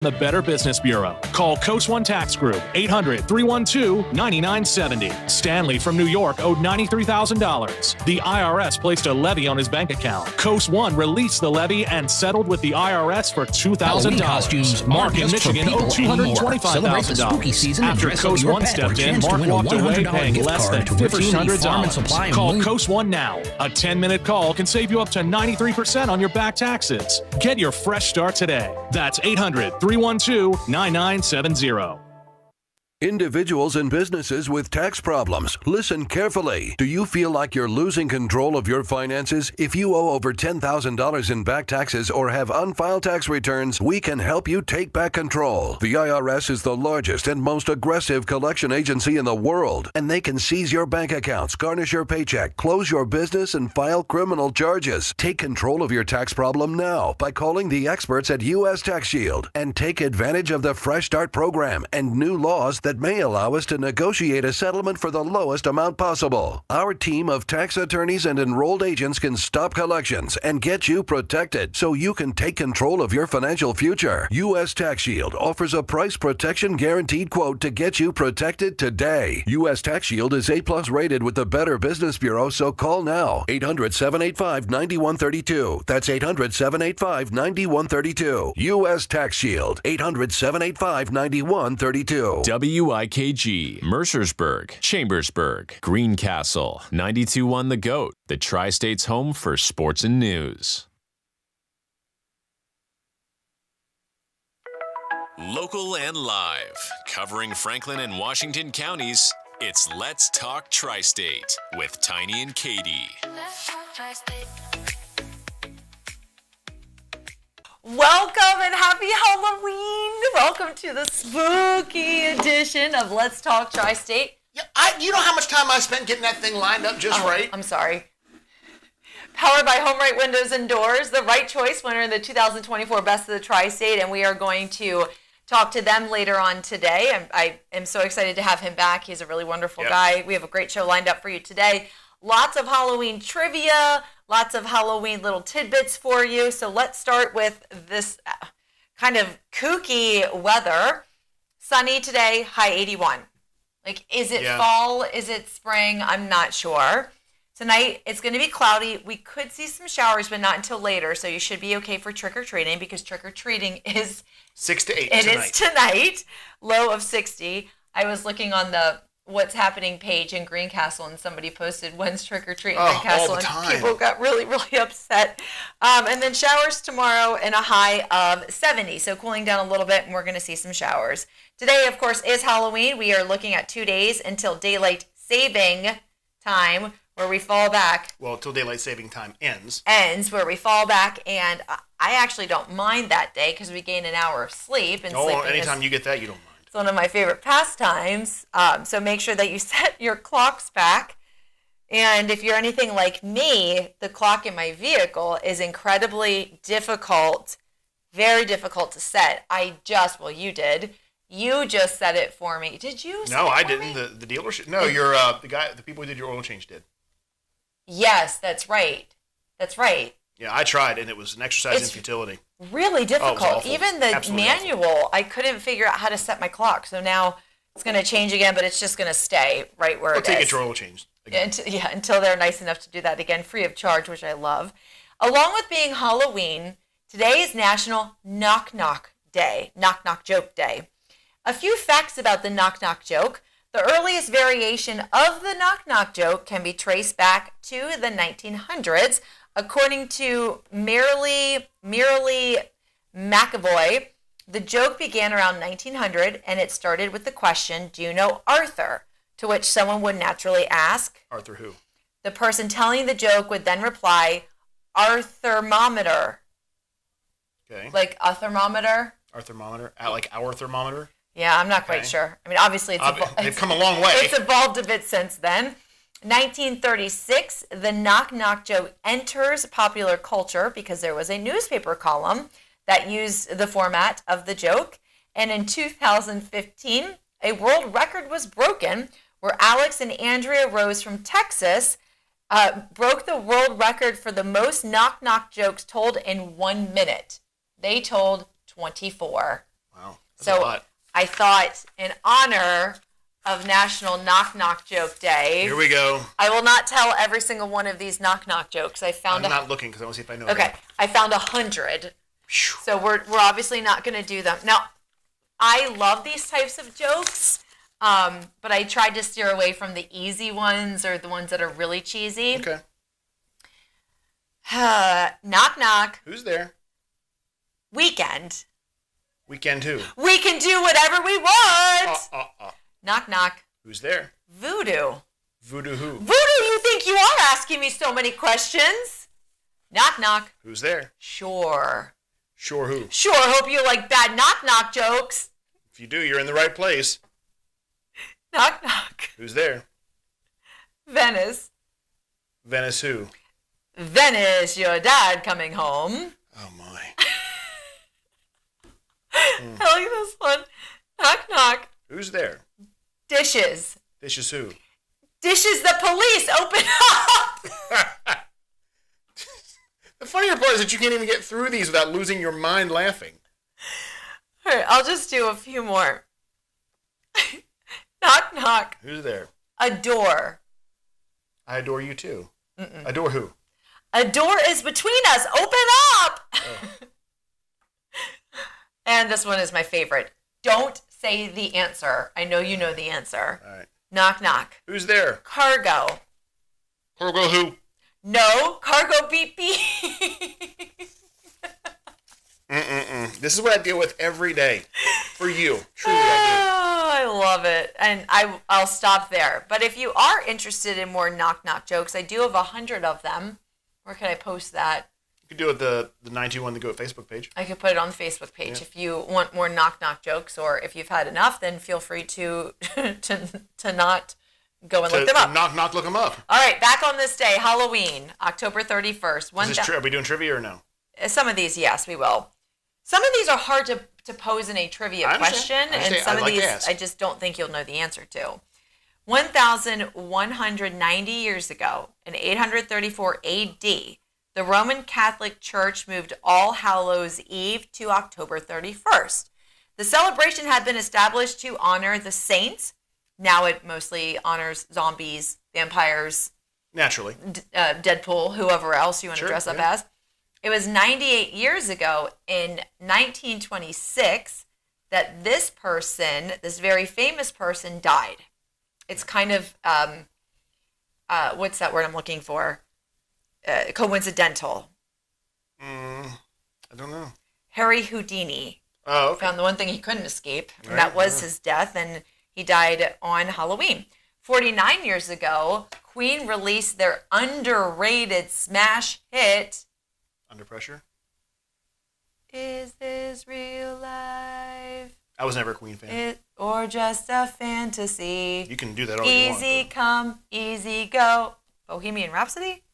The Better Business Bureau. Call Coast One Tax Group, 800-312-9970. Stanley from New York owed $93,000. The IRS placed a levy on his bank account. Coast One released the levy and settled with the IRS for $2,000. Costumes Mark in Michigan owed $225,000. After Coast One stepped in, Mark walked away paying less than $1,500. Call Coast One now. A 10-minute call can save you up to 93% on your back taxes. Get your fresh start today. That's 800-312-9970. Individuals and businesses with tax problems, listen carefully. Do you feel like you're losing control of your finances? If you owe over $10,000 in back taxes or have unfiled tax returns, we can help you take back control. The IRS is the largest and most aggressive collection agency in the world, and they can seize your bank accounts, garnish your paycheck, close your business, and file criminal charges. Take control of your tax problem now by calling the experts at U.S. Tax Shield and take advantage of the Fresh Start program and new laws that may allow us to negotiate a settlement for the lowest amount possible. Our team of tax attorneys and enrolled agents can stop collections and get you protected so you can take control of your financial future. U.S. Tax Shield offers a price protection guaranteed quote to get you protected today. U.S. Tax Shield is A+ rated with the Better Business Bureau, so call now. 800-785-9132. That's 800-785-9132. U.S. Tax Shield. 800-785-9132. WIKG, Mercersburg, Chambersburg, Greencastle, 92.1 The Goat, the Tri-State's home for sports and news. Local and live, covering Franklin and Washington counties, it's Let's Talk Tri-State with Tiny and Katie. Let's talk Tri-State. Welcome and happy Halloween! Welcome to the spooky edition of Let's Talk Tri-State. Yeah, you know how much time I spent getting that thing lined up just right? I'm sorry. Powered by Home Right Windows and Doors, the right choice winner in the 2024 Best of the Tri-State, and we are going to talk to them later on today. I am so excited to have him back. He's a really wonderful guy. We have a great show lined up for you today. Lots of Halloween trivia, lots of Halloween little tidbits for you. So let's start with this kind of kooky weather. Sunny today, high 81. Like, is it fall? Is it spring? I'm not sure. Tonight, it's going to be cloudy. We could see some showers, but not until later. So you should be okay for trick-or-treating because trick-or-treating is 6 to 8 It tonight. is tonight, low of 60. I was looking on the What's Happening page in Greencastle, and somebody posted when's trick-or-treat in Greencastle, all the time. and people got really, really upset. And then showers tomorrow and a high of 70, so cooling down a little bit, and we're going to see some showers. Today, of course, is Halloween. We are looking at 2 days until daylight saving time, where we fall back. Well, till daylight saving time ends, where we fall back, and I actually don't mind that day because we gain an hour of sleep. And anytime you get that, you don't mind. It's one of my favorite pastimes. So make sure that you set your clocks back. And if you're anything like me, the clock in my vehicle is incredibly difficult, very difficult to set. You did. You just set it for me. Did you? No, I didn't. The dealership. No, the people who did your oil change did. Yes, that's right. That's right. Yeah, I tried, and it was an exercise in futility. Really difficult. Even the Absolutely manual, awful. I couldn't figure out how to set my clock. So now it's going to change again, but it's just going to stay right where it is. Take it your oil change again. Until they're nice enough to do that again, free of charge, which I love. Along with being Halloween, today is National Knock Knock Day, Knock Knock Joke Day. A few facts about the knock knock joke. The earliest variation of the knock knock joke can be traced back to the 1900s. According to Merrily McAvoy, the joke began around 1900, and it started with the question, do you know Arthur? To which someone would naturally ask, Arthur who? The person telling the joke would then reply, our thermometer. Okay. Like a thermometer? Our thermometer? Like our thermometer? Yeah, I'm not quite sure. I mean, obviously, they've come a long way. It's evolved a bit since then. 1936, the knock knock joke enters popular culture because there was a newspaper column that used the format of the joke. And in 2015, a world record was broken where Alex and Andrea Rose from Texas broke the world record for the most knock knock jokes told in 1 minute. They told 24. Wow. That's a lot. I thought, in honor of National Knock Knock Joke Day, Here we go. I will not tell every single one of these knock knock jokes. I'm not looking because I want to see if I know. Okay, them. I found 100. So we're obviously not going to do them. Now, I love these types of jokes, but I tried to steer away from the easy ones or the ones that are really cheesy. Okay. Knock knock. Who's there? Weekend. Weekend who? We can do whatever we want. Knock knock. Who's there? Voodoo. Voodoo who? Voodoo, you think you are asking me so many questions? Knock knock. Who's there? Sure. Sure who? Sure, hope you like bad knock knock jokes. If you do, you're in the right place. Knock knock. Who's there? Venice. Venice who? Venice, your dad coming home. Oh my. I like this one. Knock knock. Who's there? Dishes. Dishes who? Dishes the police. Open up. The funnier part is that you can't even get through these without losing your mind laughing. All right, I'll just do a few more. Knock knock. Who's there? Adore. I adore you too. Adore who? A door is between us. Open up. Oh. And this one is my favorite. Don't say the answer. I know you know the answer. All right. Knock knock. Who's there? Cargo. Cargo who? No. Cargo beep beep. This is what I deal with every day. For you. Truly I Oh, I love it. And I'll stop there. But if you are interested in more knock knock jokes, I do have 100 of them. Where can I post that? You could do it the 921 The Goat Facebook page. I could put it on the Facebook page. Yeah. If you want more knock knock jokes, or if you've had enough, then feel free to not go and look them up. Knock knock, look them up. All right, back on this day, Halloween, October 31st. Are we doing trivia or no? Some of these, yes, we will. Some of these are hard to pose in a trivia question, and some of these I just don't think you'll know the answer to. 1,190 years ago, in 834 A.D., the Roman Catholic Church moved All Hallows Eve to October 31st. The celebration had been established to honor the saints. Now it mostly honors zombies, vampires, Naturally. Deadpool, whoever else you want to dress up yeah. as. It was 98 years ago, in 1926, that this person, this very famous person, died. It's kind of, what's that word I'm looking for? Coincidental. I don't know. Harry Houdini Oh, okay. found the one thing he couldn't escape, and Right, that was his death, and he died on Halloween. 49 years ago, Queen released their underrated smash hit, Under Pressure? Is This Real Life? I was never a Queen fan. Or just a fantasy? You can do that all you want. Easy come, easy go. Bohemian Rhapsody?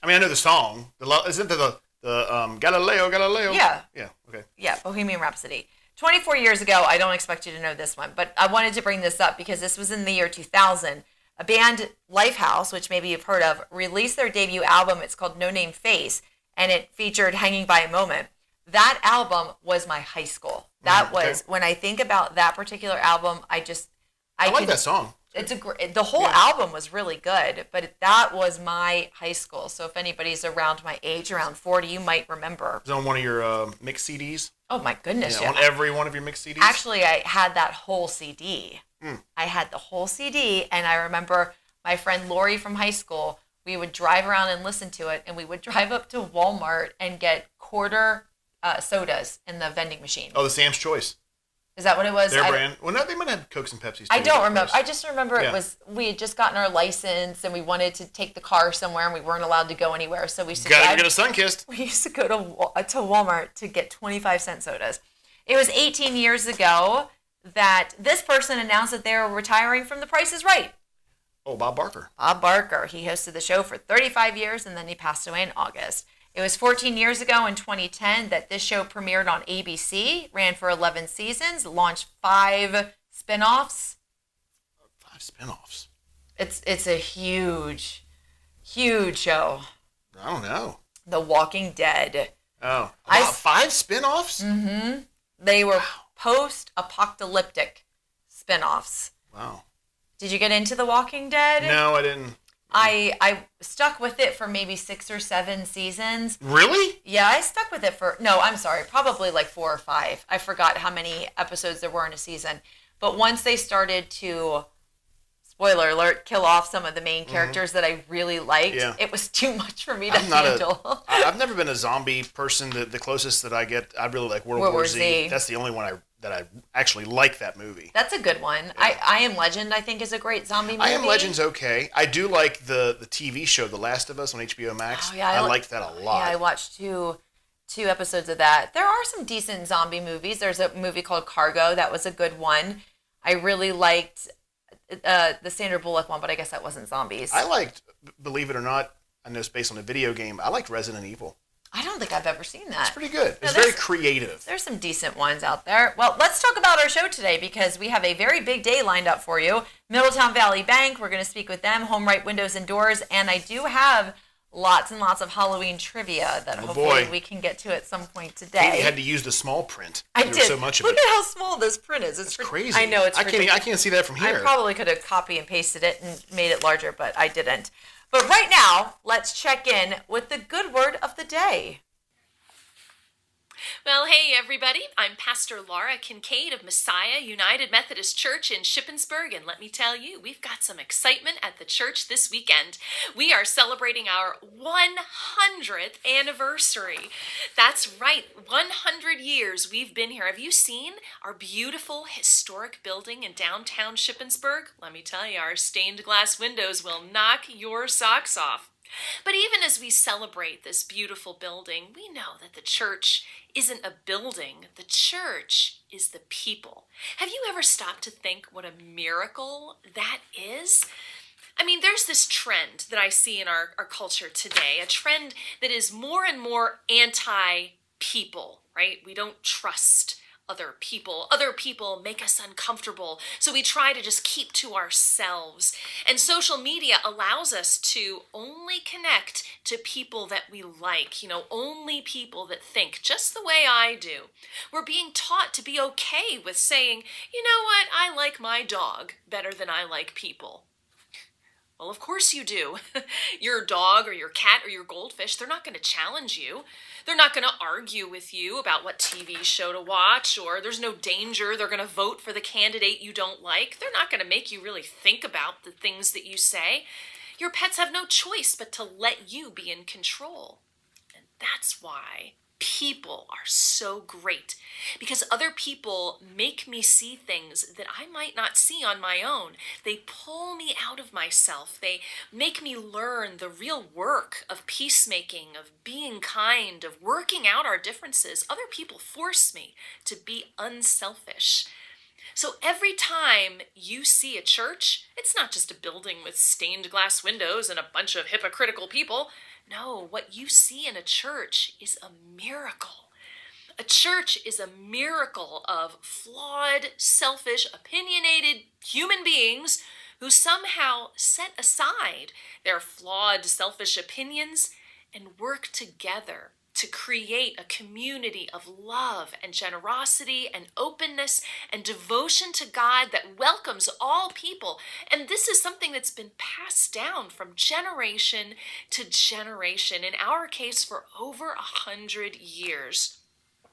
I mean, I know the song. Isn't the Galileo? Yeah. Yeah, okay. Yeah, Bohemian Rhapsody. 24 years ago, I don't expect you to know this one, but I wanted to bring this up because this was in the year 2000. A band, Lifehouse, which maybe you've heard of, released their debut album. It's called No Name Face, and it featured Hanging by a Moment. That album was my high school. That was, when I think about that particular album, I like that song. It's the whole album was really good, but that was my high school. So if anybody's around my age, around 40, you might remember. Is it on one of your mixed CDs? Oh my goodness! Yeah, on every one of your mixed CDs? Actually, I had that whole CD. I had the whole CD, and I remember my friend Lori from high school, we would drive around and listen to it, and we would drive up to Walmart and get quarter sodas in the vending machine. Oh, the Sam's Choice. Is that what it was? Their brand. Well, no, they might have Cokes and Pepsis too. I don't remember. I just remember it was, we had just gotten our license and we wanted to take the car somewhere and we weren't allowed to go anywhere. So we used to Gotta get a sun-kissed. We used to go to Walmart to get 25-cent sodas. It was 18 years ago that this person announced that they were retiring from The Price is Right. Oh, Bob Barker. Bob Barker. He hosted the show for 35 years and then he passed away in August. It was 14 years ago in 2010 that this show premiered on ABC, ran for 11 seasons, launched 5 spinoffs. 5 spinoffs? It's a huge, huge show. I don't know. The Walking Dead. Oh. About 5 spinoffs? Mm-hmm. They were post-apocalyptic spinoffs. Wow. Did you get into The Walking Dead? No, I didn't. I stuck with it for maybe 6 or 7 seasons. Really? Yeah, I stuck with it probably like 4 or 5. I forgot how many episodes there were in a season. But once they started to, spoiler alert, kill off some of the main characters that I really liked, it was too much for me to handle. I've never been a zombie person. The closest that I get, I really like World War Z. That's the only one that I actually like that movie. That's a good one. Yeah. I Am Legend, I think, is a great zombie movie. I Am Legend's okay. I do like the TV show The Last of Us on HBO Max. Oh, yeah, I liked that a lot. Yeah, I watched two episodes of that. There are some decent zombie movies. There's a movie called Cargo. That was a good one. I really liked the Sandra Bullock one, but I guess that wasn't zombies. I liked, believe it or not, I know it's based on a video game, I liked Resident Evil. I don't think I've ever seen that. It's pretty good. It's very creative. There's some decent ones out there. Well, let's talk about our show today because we have a very big day lined up for you. Middletown Valley Bank, we're going to speak with them, Home Right Windows and Doors, and I do have lots and lots of Halloween trivia that hopefully we can get to at some point today. You had to use the small print. I did. So much of Look at how small this print is. It's crazy. I know, it's ridiculous. I can't see that from here. I probably could have copy and pasted it and made it larger, but I didn't. But right now, let's check in with the good word of the day. Well, hey, everybody. I'm Pastor Laura Kincaid of Messiah United Methodist Church in Shippensburg, and let me tell you, we've got some excitement at the church this weekend. We are celebrating our 100th anniversary. That's right, 100 years we've been here. Have you seen our beautiful historic building in downtown Shippensburg? Let me tell you, our stained glass windows will knock your socks off. But even as we celebrate this beautiful building, we know that the church isn't a building. The church is the people. Have you ever stopped to think what a miracle that is? I mean, there's this trend that I see in our culture today, a trend that is more and more anti-people, right? We don't trust other people. Other people make us uncomfortable, so we try to just keep to ourselves. And social media allows us to only connect to people that we like, only people that think just the way I do. We're being taught to be okay with saying, you know what, I like my dog better than I like people. Well, of course you do. Your dog or your cat or your goldfish, they're not going to challenge you. They're not going to argue with you about what TV show to watch, or there's no danger they're going to vote for the candidate you don't like. They're not going to make you really think about the things that you say. Your pets have no choice but to let you be in control. And that's why people are so great, because other people make me see things that I might not see on my own. They pull me out of myself. They make me learn the real work of peacemaking, of being kind, of working out our differences. Other people force me to be unselfish. So every time you see a church, it's not just a building with stained glass windows and a bunch of hypocritical people. No, what you see in a church is a miracle. A church is a miracle of flawed, selfish, opinionated human beings who somehow set aside their flawed, selfish opinions and work together to create a community of love and generosity and openness and devotion to God that welcomes all people. And this is something that's been passed down from generation to generation, in our case for over 100 years.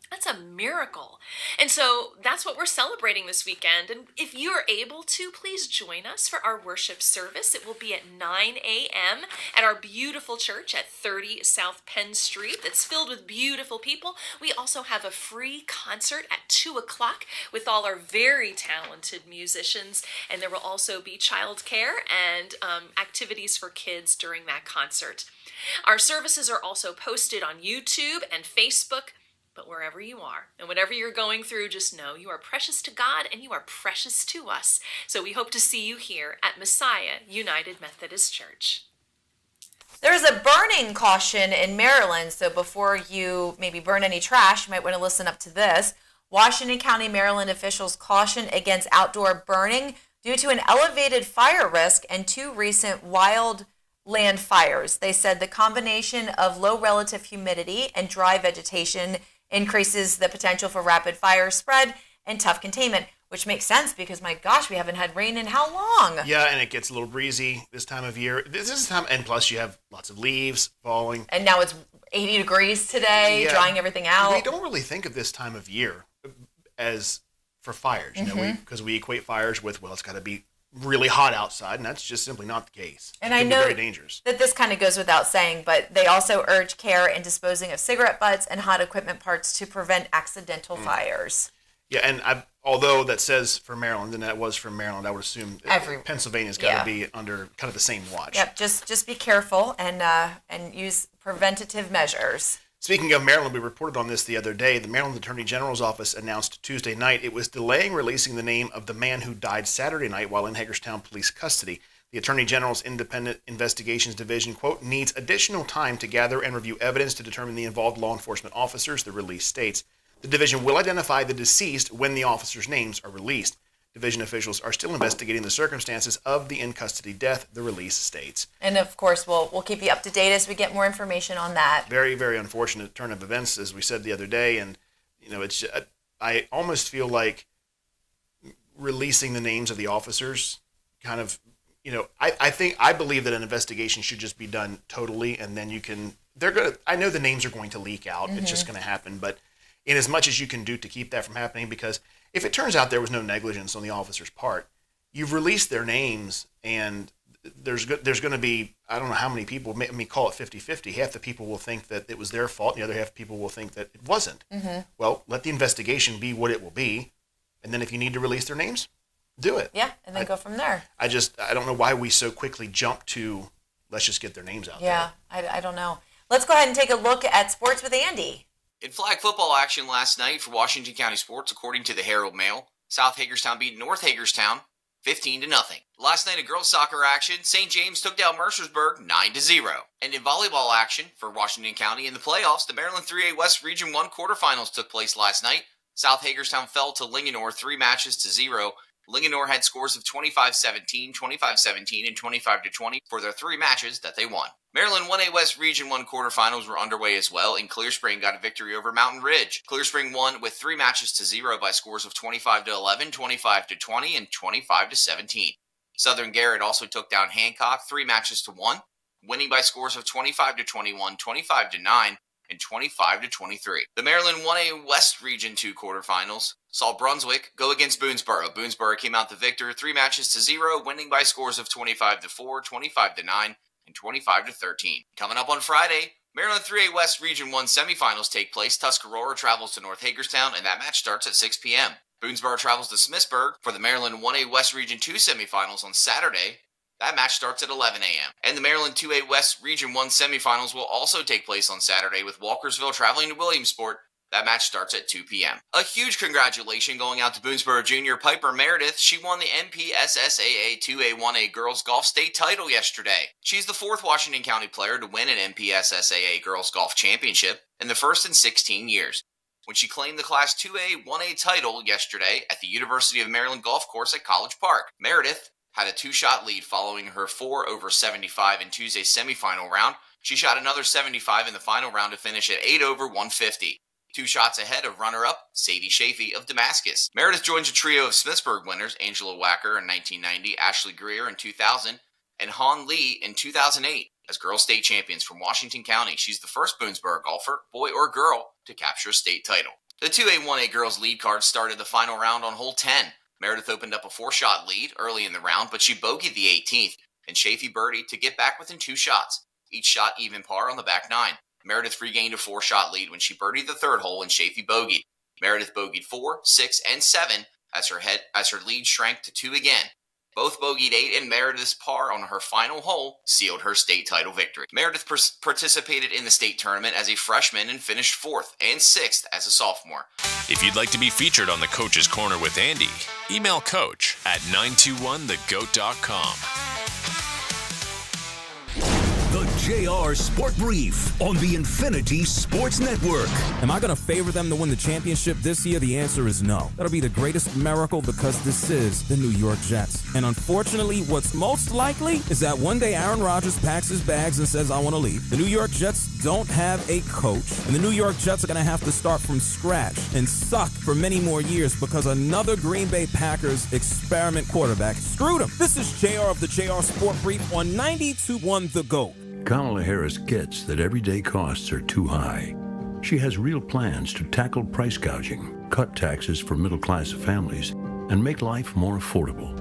That's a miracle. And so that's what we're celebrating this weekend. And if you are able to, please join us for our worship service. It will be at 9 a.m. at our beautiful church at 30 South Penn Street. That's filled with beautiful people. We also have a free concert at 2 o'clock with all our very talented musicians. And there will also be childcare and activities for kids during that concert. Our services are also posted on YouTube and Facebook. But wherever you are and whatever you're going through, just know you are precious to God and you are precious to us. So we hope to see you here at Messiah United Methodist Church. There's a burning caution in Maryland, so before you maybe burn any trash, you might want to listen up to this. Washington County, Maryland officials caution against outdoor burning due to an elevated fire risk and 2 recent wildland fires. They said the combination of low relative humidity and dry vegetation increases the potential for rapid fire spread, and tough containment, which makes sense because, my gosh, we haven't had rain in how long? Yeah, and it gets a little breezy this time of year. This is time, and plus you have lots of leaves falling. And now it's 80 degrees today, drying everything out. We don't really think of this time of year as for fires, because we equate fires with, well, it's got to be really hot outside, and that's just simply not the case. And I know very dangerous. that this kind of goes without saying, but they also urge care in disposing of cigarette butts and hot equipment parts to prevent accidental fires. Yeah, and although that says for Maryland, and that was from Maryland, I would assume Pennsylvania's got to be under kind of the same watch. Yep, just be careful and use preventative measures. Speaking of Maryland, we reported on this the other day. The Maryland Attorney General's office announced Tuesday night it was delaying releasing the name of the man who died Saturday night while in Hagerstown police custody. The Attorney General's Independent Investigations Division, quote, needs additional time to gather and review evidence to determine the involved law enforcement officers, the release states. The division will identify the deceased when the officers' names are released. Division officials are still investigating the circumstances of the in-custody death, the release states. And of course, we'll keep you up to date as we get more information on that. Very, very unfortunate turn of events, as we said the other day. And, it's I almost feel like releasing the names of the officers kind of, I believe that an investigation should just be done totally, and then I know the names are going to leak out. It's just going to happen. But in as much as you can do to keep that from happening, because if it turns out there was no negligence on the officer's part, you've released their names, and there's going to be, I don't know how many people, call it 50-50. Half the people will think that it was their fault, and the other half of people will think that it wasn't. Well, let the investigation be what it will be, and then if you need to release their names, do it. Yeah, and then go from there. I don't know why we so quickly jump to, let's just get their names out there. Yeah, I don't know. Let's go ahead and take a look at sports with Andy. In flag football action last night for Washington County sports, according to the Herald Mail, South Hagerstown beat North Hagerstown 15-0. Last night in girls soccer action, St. James took down Mercersburg 9-0. And in volleyball action for Washington County in the playoffs, the Maryland 3A West Region 1 quarterfinals took place last night. South Hagerstown fell to Linganore 3-0. Linganore had scores of 25-17, 25-17, and 25-20 for their 3 matches that they won. Maryland 1A West Region 1 quarterfinals were underway as well, and Clear Spring got a victory over Mountain Ridge. Clear Spring won with 3-0 by scores of 25-11, 25-20, and 25-17. Southern Garrett also took down Hancock 3-1, winning by scores of 25-21, 25-9, and 25-23. The Maryland 1A West Region 2 quarterfinals saw Brunswick go against Boonesboro. Boonesboro came out the victor 3-0, winning by scores of 25-4, 25-9, and 25-13. Coming up on Friday, Maryland 3A West Region 1 semifinals take place. Tuscarora travels to North Hagerstown, and that match starts at 6 p.m. Boonesboro travels to Smithsburg for the Maryland 1A West Region 2 semifinals on Saturday. That match starts at 11 a.m. And the Maryland 2A West Region 1 semifinals will also take place on Saturday with Walkersville traveling to Williamsport. That match starts at 2 p.m. A huge congratulations going out to Boonesboro Junior Piper Meredith. She won the MPSSAA 2A1A Girls Golf State title yesterday. She's the 4th Washington County player to win an MPSSAA Girls Golf Championship and the first in 16 years. When she claimed the Class 2A1A title yesterday at the University of Maryland Golf Course at College Park. Meredith had a 2-shot lead following her 4 over 75 in Tuesday's semifinal round. She shot another 75 in the final round to finish at 8 over 150. 2 shots ahead of runner-up Sadie Chafee of Damascus. Meredith joins a trio of Smithsburg winners, Angela Wacker in 1990, Ashley Greer in 2000, and Han Lee in 2008 as girls state champions from Washington County. She's the first Boonesboro golfer, boy or girl, to capture a state title. The 2A1A girls lead card started the final round on hole 10. Meredith opened up a 4-shot lead early in the round, but she bogeyed the 18th, and Chafee birdied to get back within 2 shots. Each shot even par on the back 9. Meredith regained a 4-shot lead when she birdied the 3rd hole and Chafee bogeyed. Meredith bogeyed 4, 6, and 7 as her lead shrank to 2 again. Both bogeyed 8, and Meredith's par on her final hole sealed her state title victory. Meredith participated in the state tournament as a freshman and finished 4th and 6th as a sophomore. If you'd like to be featured on the Coach's Corner with Andy, email coach at 921thegoat.com. The JR Sport Brief on the Infinity Sports Network. Am I going to favor them to win the championship this year? The answer is no. That'll be the greatest miracle because this is the New York Jets. And unfortunately, what's most likely is that one day Aaron Rodgers packs his bags and says, I want to leave. The New York Jets don't have a coach, and the New York Jets are going to have to start from scratch and suck for many more years because another Green Bay Packers experiment quarterback screwed them. This is JR of the JR Sport Brief on 92.1 The GOAT. Kamala Harris gets that everyday costs are too high. She has real plans to tackle price gouging, cut taxes for middle-class families, and make life more affordable.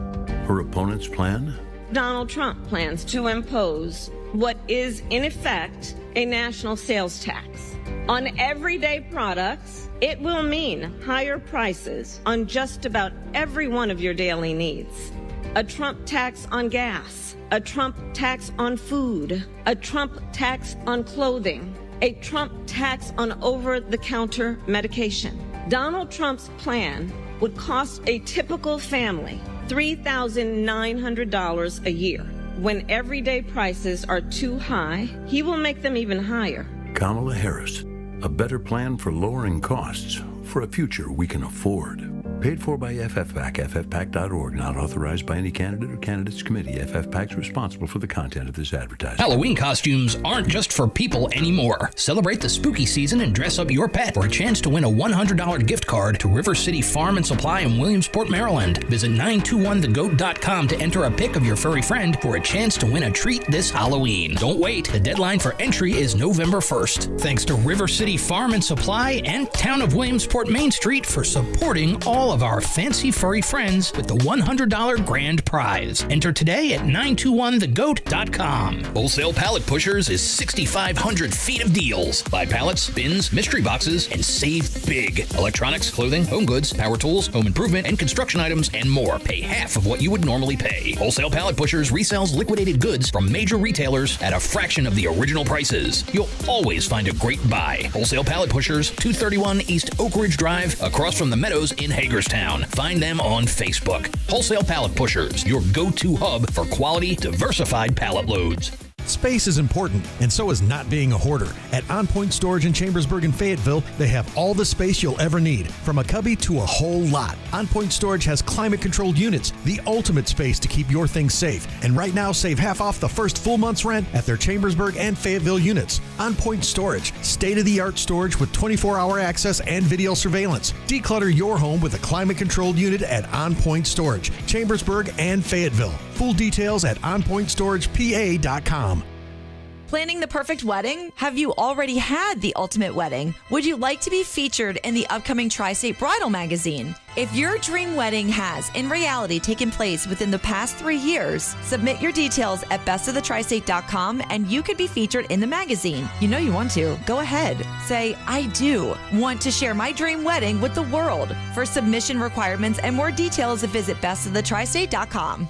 Her opponent's plan? Donald Trump plans to impose what is, in effect, a national sales tax. On everyday products, it will mean higher prices on just about every one of your daily needs. A Trump tax on gas, a Trump tax on food, a Trump tax on clothing, a Trump tax on over-the-counter medication. Donald Trump's plan would cost a typical family $3,900 a year. When everyday prices are too high, he will make them even higher. Kamala Harris, a better plan for lowering costs for a future we can afford. Paid for by FFPAC, ffpac.org, not authorized by any candidate or candidates committee. FFPAC is responsible for the content of this advertisement. Halloween costumes aren't just for people anymore. Celebrate the spooky season and dress up your pet for a chance to win a $100 gift card to River City Farm and Supply in Williamsport, Maryland. Visit 921thegoat.com to enter a pic of your furry friend for a chance to win a treat this Halloween. Don't wait. The deadline for entry is November 1st. Thanks to River City Farm and Supply and Town of Williamsport Main Street for supporting all of our fancy furry friends with the $100 grand prize. Enter today at 921thegoat.com. Wholesale Pallet Pushers is 6,500 feet of deals. Buy pallets, bins, mystery boxes, and save big. Electronics, clothing, home goods, power tools, home improvement, and construction items, and more. Pay half of what you would normally pay. Wholesale Pallet Pushers resells liquidated goods from major retailers at a fraction of the original prices. You'll always find a great buy. Wholesale Pallet Pushers, 231 East Oak Ridge Drive, across from the Meadows in Hagerstown. Find them on Facebook. Wholesale Pallet Pushers, your go-to hub for quality, diversified pallet loads. Space is important, and so is not being a hoarder. At On Point Storage in Chambersburg and Fayetteville, they have all the space you'll ever need, from a cubby to a whole lot. On Point Storage has climate-controlled units, the ultimate space to keep your things safe. And right now, save half off the first full month's rent at their Chambersburg and Fayetteville units. On Point Storage, state-of-the-art storage with 24-hour access and video surveillance. Declutter your home with a climate-controlled unit at On Point Storage, Chambersburg and Fayetteville. Full details at onpointstorage.pa.com. Planning the perfect wedding? Have you already had the ultimate wedding? Would you like to be featured in the upcoming Tristate Bridal magazine? If your dream wedding has, in reality, taken place within the past 3 years, submit your details at bestofthetristate.com and you could be featured in the magazine. You know you want to. Go ahead. Say, I do want to share my dream wedding with the world. For submission requirements and more details, visit bestofthetristate.com.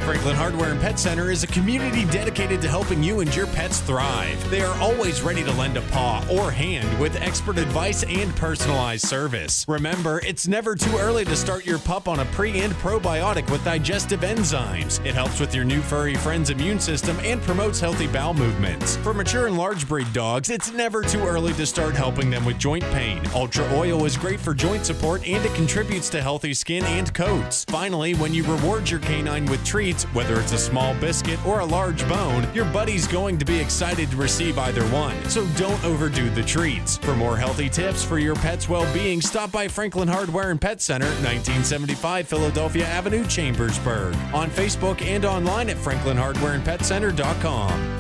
Franklin Hardware and Pet Center is a community dedicated to helping you and your pets thrive. They are always ready to lend a paw or hand with expert advice and personalized service. Remember, it's never too early to start your pup on a pre- and probiotic with digestive enzymes. It helps with your new furry friend's immune system and promotes healthy bowel movements. For mature and large breed dogs, it's never too early to start helping them with joint pain. Ultra Oil is great for joint support and it contributes to healthy skin and coats. Finally, when you reward your canine with treats, whether it's a small biscuit or a large bone, your buddy's going to be excited to receive either one. So don't overdo the treats. For more healthy tips for your pet's well-being, stop by Franklin Hardware and Pet Center, 1975 Philadelphia Avenue, Chambersburg. On Facebook and online at franklinhardwareandpetcenter.com.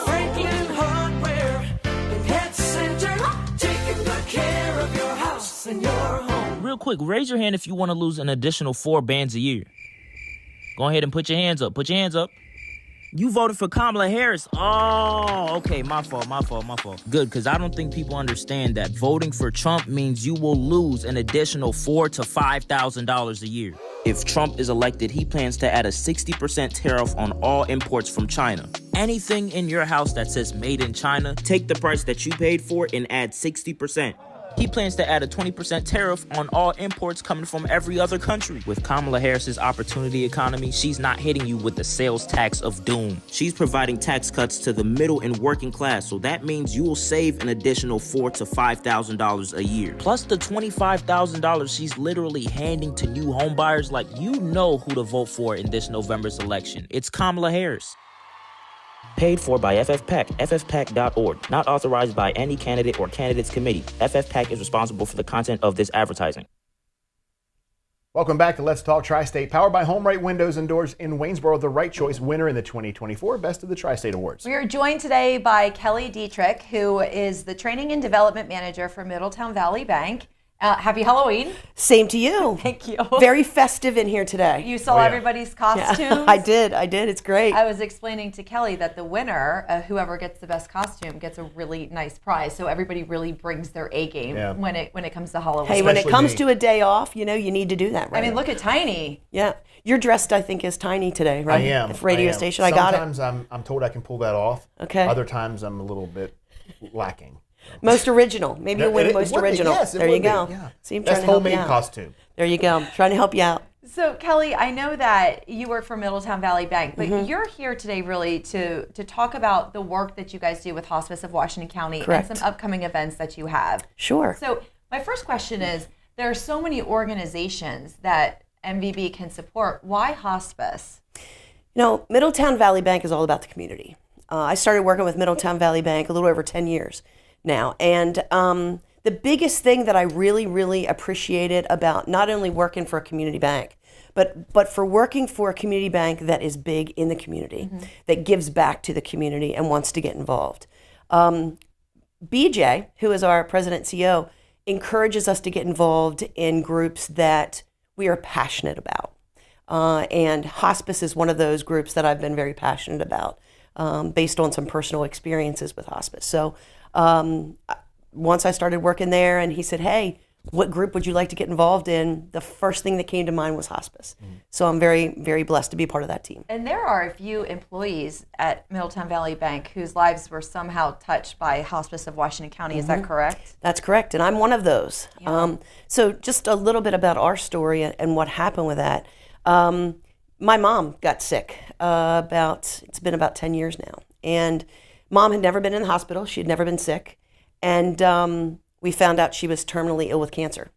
Franklin Hardware and Pet Center, taking good care of your house and your home. Real quick, raise your hand if you want to lose an additional 4 bands a year. Go ahead and put your hands up. Put your hands up. You voted for Kamala Harris. Oh, okay, my fault. Good, because I don't think people understand that voting for Trump means you will lose an additional $4,000 to $5,000 a year. If Trump is elected, he plans to add a 60% tariff on all imports from China. Anything in your house that says made in China, take the price that you paid for and add 60%. He plans to add a 20% tariff on all imports coming from every other country. With Kamala Harris's opportunity economy, she's not hitting you with the sales tax of doom. She's providing tax cuts to the middle and working class, so that means you will save an additional $4,000 to $5,000 a year. Plus the $25,000 she's literally handing to new homebuyers. Like, you know who to vote for in this November's election. It's Kamala Harris. Paid for by FFPAC, ffpac.org. Not authorized by any candidate or candidates committee. FFPAC is responsible for the content of this advertising. Welcome back to Let's Talk Tri-State, powered by Home Right Windows and Doors in Waynesboro, the Right Choice winner in the 2024 Best of the Tri-State Awards. We are joined today by Kelly Dietrich, who is the Training and Development Manager for Middletown Valley Bank. Happy Halloween. Same to you. Thank you. Very festive in here today. You saw everybody's costumes? Yeah, I did. It's great. I was explaining to Kelly that the winner, whoever gets the best costume, gets a really nice prize. So everybody really brings their A game when it comes to Halloween. Hey, when it comes to a day off, you need to do that, right? I mean, look at Tiny. Yeah. You're dressed, I think, as Tiny today, right? I am. At the radio station. I got it. Sometimes I'm told I can pull that off. Okay. Other times I'm a little bit lacking. Most original. Maybe you'll win most original. Yes, there you go. Yeah. See, I'm trying That's to help you homemade out. costume. There you go. I'm trying to help you out. So, Kelly, I know that you work for Middletown Valley Bank, but you're here today really to talk about the work that you guys do with Hospice of Washington County Correct. and some upcoming events that you have. Sure. So, my first question is, there are so many organizations that MVB can support. Why hospice? Middletown Valley Bank is all about the community. I started working with Middletown Valley Bank a little over 10 years now. And the biggest thing that I really, really appreciated about not only working for a community bank, but for working for a community bank that is big in the community, that gives back to the community and wants to get involved. BJ, who is our president and CEO, encourages us to get involved in groups that we are passionate about. And hospice is one of those groups that I've been very passionate about, based on some personal experiences with hospice. So once I started working there and he said, hey, what group would you like to get involved in? The first thing that came to mind was hospice. So I'm very, very blessed to be part of that team. And there are a few employees at Middletown Valley Bank whose lives were somehow touched by Hospice of Washington County. Is that correct? That's correct. And I'm one of those. Yeah. So just a little bit about our story and what happened with that. My mom got sick it's been about 10 years now. And Mom had never been in the hospital. She had never been sick. And we found out she was terminally ill with cancer.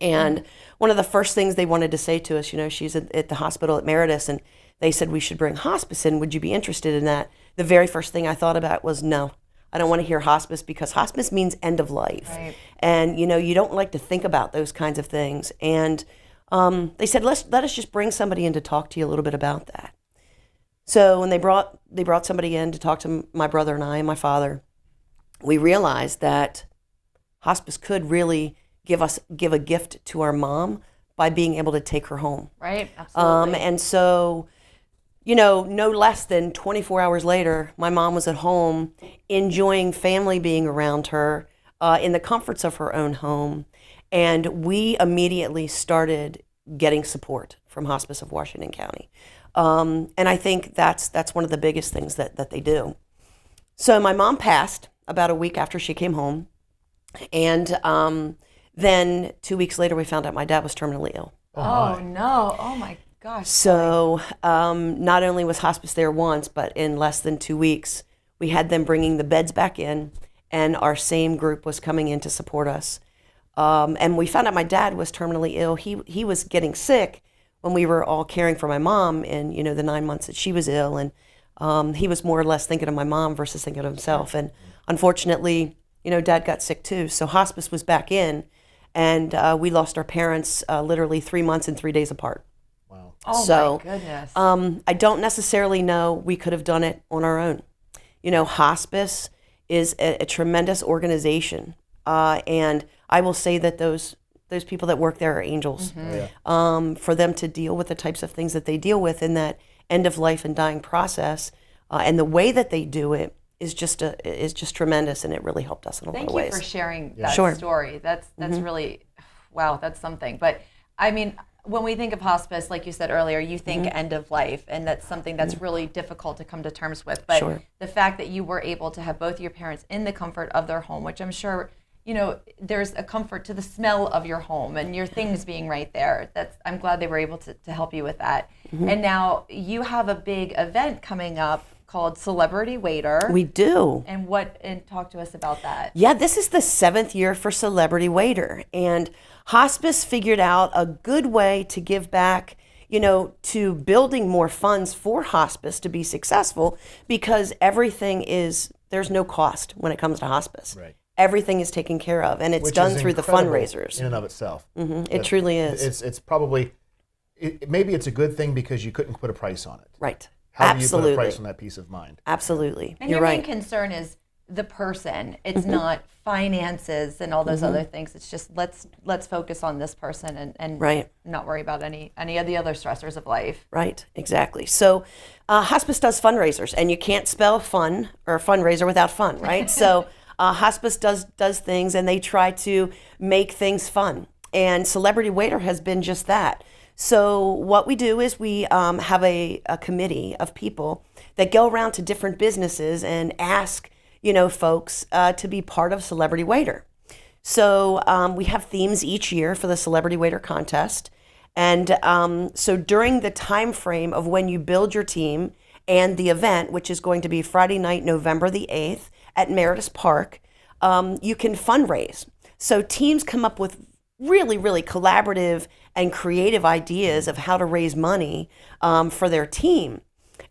And one of the first things they wanted to say to us, she's at the hospital at Meritus, and they said we should bring hospice in. Would you be interested in that? The very first thing I thought about was no. I don't want to hear hospice because hospice means end of life. Right. And, you don't like to think about those kinds of things. And they said, let us just bring somebody in to talk to you a little bit about that. So when they brought somebody in to talk to my brother and I and my father, we realized that hospice could really give a gift to our mom by being able to take her home. Right, absolutely. And so, no less than 24 hours later, my mom was at home enjoying family being around her in the comforts of her own home. And we immediately started getting support from Hospice of Washington County. And I think that's one of the biggest things that they do. So my mom passed about a week after she came home. And then 2 weeks later, we found out my dad was terminally ill. Oh no. Oh, my gosh. So not only was hospice there once, but in less than 2 weeks, we had them bringing the beds back in, and our same group was coming in to support us. And we found out my dad was terminally ill. He was getting sick when we were all caring for my mom in, the 9 months that she was ill. And he was more or less thinking of my mom versus thinking of himself. And unfortunately, Dad got sick too. So hospice was back in, and we lost our parents literally 3 months and 3 days apart. Wow. Oh, my goodness. I don't necessarily know we could have done it on our own. Hospice is a tremendous organization. And I will say that those people that work there are angels. For them to deal with the types of things that they deal with in that end of life and dying process, and the way that they do it is just tremendous, and it really helped us in a lot of ways. Thank you for sharing that story. That's really, wow, that's something. But I mean, when we think of hospice, like you said earlier, you think end of life, and that's something that's really difficult to come to terms with. But the fact that you were able to have both your parents in the comfort of their home, which I'm sure there's a comfort to the smell of your home and your things being right there. I'm glad they were able to help you with that. Mm-hmm. And now you have a big event coming up called Celebrity Waiter. We do. And talk to us about that. Yeah, this is the 7th year for Celebrity Waiter. And hospice figured out a good way to give back, to building more funds for hospice to be successful, because there's no cost when it comes to hospice. Right. Everything is taken care of, and it's done through the fundraisers. In and of itself. Mm-hmm. It truly is. It's probably, maybe it's a good thing because you couldn't put a price on it. Right. How Absolutely. do you put a price on that peace of mind? Absolutely. And You're your right. main concern is the person. It's not finances and all those other things. It's just let's focus on this person and right. not worry about any of the other stressors of life. Right, exactly. So hospice does fundraisers, and you can't spell fun or fundraiser without fun, right? So hospice does things, and they try to make things fun. And Celebrity Waiter has been just that. So what we do is we have a committee of people that go around to different businesses and ask, folks to be part of Celebrity Waiter. So we have themes each year for the Celebrity Waiter contest. And so during the time frame of when you build your team and the event, which is going to be Friday night, November the 8th at Meredith Park, you can fundraise. So teams come up with really, really collaborative and creative ideas of how to raise money for their team.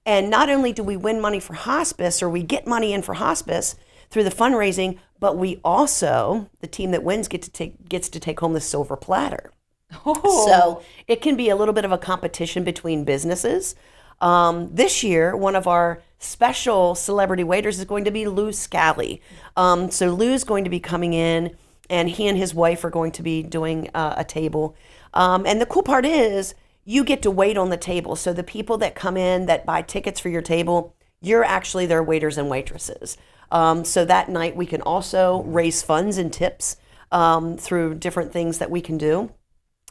And not only do we win money for hospice, or we get money in for hospice through the fundraising, but we also, the team that wins gets to take home the silver platter. Oh. So it can be a little bit of a competition between businesses. This year, one of our special celebrity waiters is going to be Lou Scally. So Lou's going to be coming in, and he and his wife are going to be doing a table. And the cool part is you get to wait on the table. So the people that come in that buy tickets for your table, you're actually their waiters and waitresses. So that night we can also raise funds and tips through different things that we can do.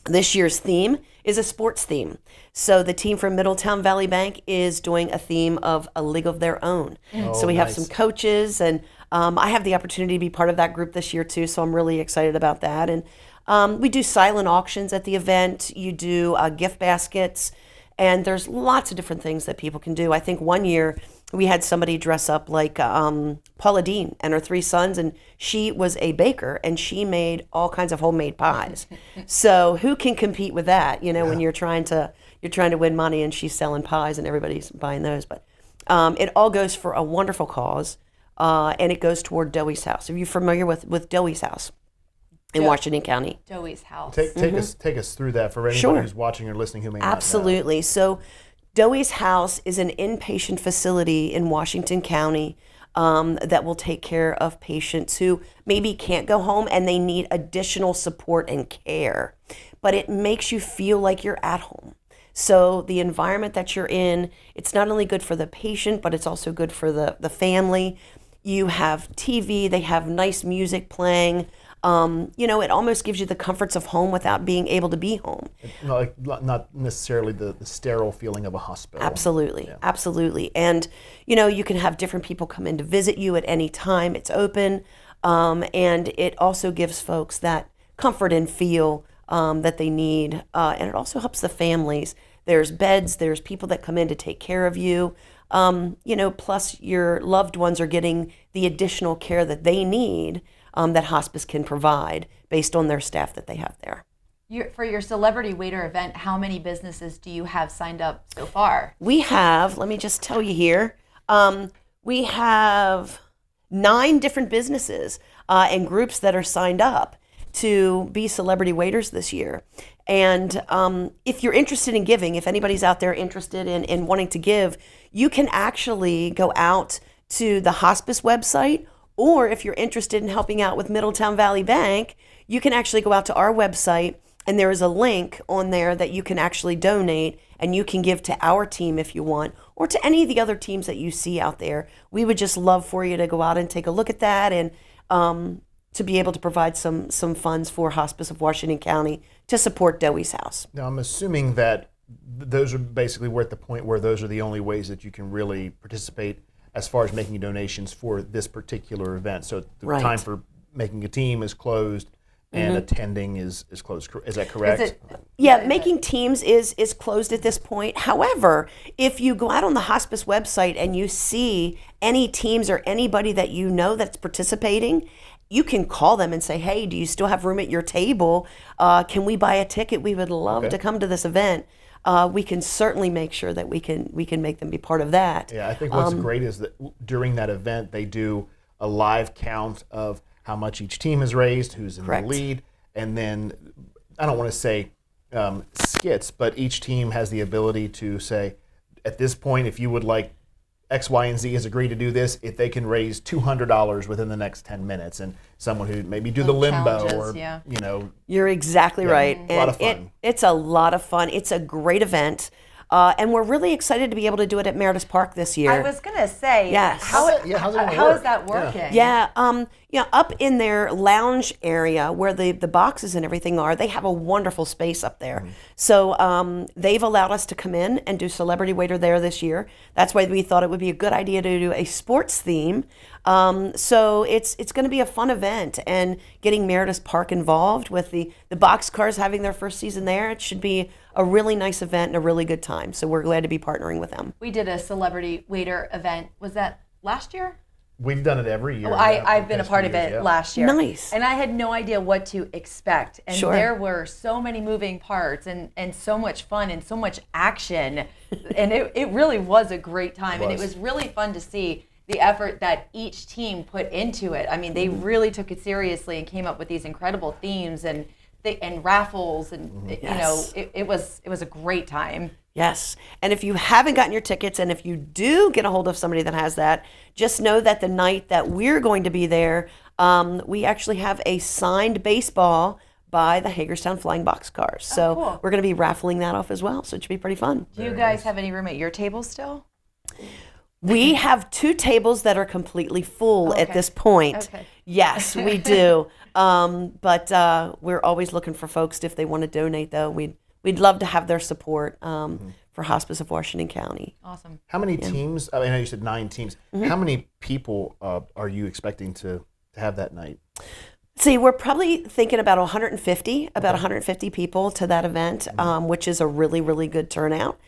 This year's theme is a sports theme. So the team from Middletown Valley Bank is doing a theme of a league of their own. So we have some coaches, and I have the opportunity to be part of that group this year too, so I'm really excited about that. And we do silent auctions at the event. You do gift baskets, and there's lots of different things that people can do. I think one year we had somebody dress up like Paula Dean and her 3 sons, and she was a baker, and she made all kinds of homemade pies. So who can compete with that? When you're trying to win money, and she's selling pies, and everybody's buying those. But it all goes for a wonderful cause, and it goes toward Dewey's House. Are you familiar with Dewey's House in Washington County? Dewey's House. Take us through that for anybody who's watching or listening who may not know. Absolutely. So Dewey's House is an inpatient facility in Washington County that will take care of patients who maybe can't go home and they need additional support and care. But it makes you feel like you're at home. So the environment that you're in, it's not only good for the patient, but it's also good for the family. You have TV, they have nice music playing. It almost gives you the comforts of home without being able to be home. Not necessarily the sterile feeling of a hospital. Absolutely, absolutely. And, you can have different people come in to visit you at any time. It's open. And it also gives folks that comfort and feel that they need. And it also helps the families. There's beds, there's people that come in to take care of you. Plus your loved ones are getting the additional care that they need that hospice can provide based on their staff that they have there. For your Celebrity Waiter event, how many businesses do you have signed up so far? We have, let me just tell you here, we have 9 different businesses and groups that are signed up to be Celebrity Waiters this year. And if you're interested in giving, if anybody's out there interested in wanting to give, you can actually go out to the hospice website, or if you're interested in helping out with Middletown Valley Bank, you can actually go out to our website, and there is a link on there that you can actually donate, and you can give to our team if you want, or to any of the other teams that you see out there. We would just love for you to go out and take a look at that, and to be able to provide some funds for Hospice of Washington County to support Dewey's House. Now, I'm assuming that those are basically we're at the point where those are the only ways that you can really participate as far as making donations for this particular event. So the time for making a team is closed and attending is closed. Is that correct? Yeah, making teams is closed at this point. However, if you go out on the hospice website and you see any teams or anybody that you know that's participating, you can call them and say, hey, do you still have room at your table? Can we buy a ticket? We would love to come to this event. We can certainly make sure that we can make them be part of that. Yeah, I think what's great is that during that event, they do a live count of how much each team has raised, who's in the lead, and then I don't want to say skits, but each team has the ability to say, at this point, if you would like X, Y, and Z has agreed to do this, if they can raise $200 within the next 10 minutes, and someone who maybe do the limbo or, you know. You're exactly right. A lot of fun. It's a lot of fun. It's a great event. And we're really excited to be able to do it at Meredith Park this year. I was going to say, yes. how is that working? Yeah, up in their lounge area where the boxes and everything are, they have a wonderful space up there. So they've allowed us to come in and do Celebrity Waiter there this year. That's why we thought it would be a good idea to do a sports theme. So it's going to be a fun event, and getting Meredith Park involved with the Boxcars having their first season there, it should be a really nice event and a really good time. So we're glad to be partnering with them. We did a Celebrity Waiter event. Was that last year? We've done it every year. Oh, I've been a part of it last year. Nice. And I had no idea what to expect. And Sure. there were so many moving parts and so much fun and so much action. And it really was a great time. And it was really fun to see the effort that each team put into it. I mean, they really took it seriously and came up with these incredible themes and raffles, and it was a great time. Yes. And if you haven't gotten your tickets, and if you do get a hold of somebody that has that, just know that the night that we're going to be there, we actually have a signed baseball by the Hagerstown Flying Boxcars. So cool. We're going to be raffling that off as well. So it should be pretty fun. Do you guys have any room at your table still? We have 2 tables that are completely full at this point. Okay. Yes, we do. But we're always looking for folks if they want to donate, though. We'd love to have their support for Hospice of Washington County. Awesome. How many teams? I know you said 9 teams. How many people are you expecting to have that night? See, we're probably thinking about 150 people to that event, which is a really, really good turnout.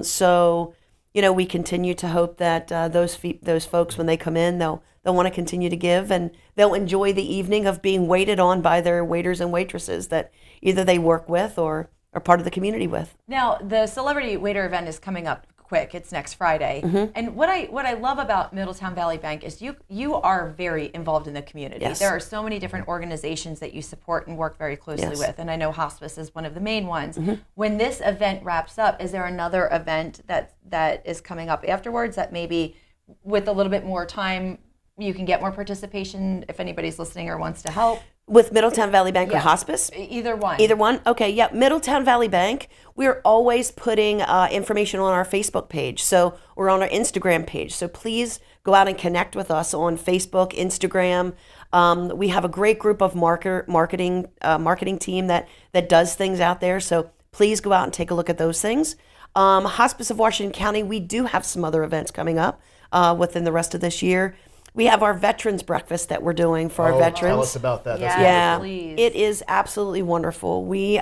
So, we continue to hope that those folks, when they come in, they'll want to continue to give, and they'll enjoy the evening of being waited on by their waiters and waitresses that either they work with or are part of the community with. Now, the Celebrity Waiter event is coming up quick. It's next Friday. And what I love about Middletown Valley Bank is you are very involved in the community. Yes. There are so many different organizations that you support and work very closely with, and I know hospice is one of the main ones. When this event wraps up, is there another event that is coming up afterwards that maybe with a little bit more time you can get more participation if anybody's listening or wants to help? With Middletown Valley Bank or hospice? Either one. Either one? Okay, yeah. Middletown Valley Bank, we're always putting information on our Facebook page. So we're on our Instagram page. So please go out and connect with us on Facebook, Instagram. We have a great group of marketing team that does things out there. So please go out and take a look at those things. Hospice of Washington County, we do have some other events coming up within the rest of this year. We have our Veterans Breakfast that we're doing for our veterans. Tell us about that. Yeah, please. It is absolutely wonderful. We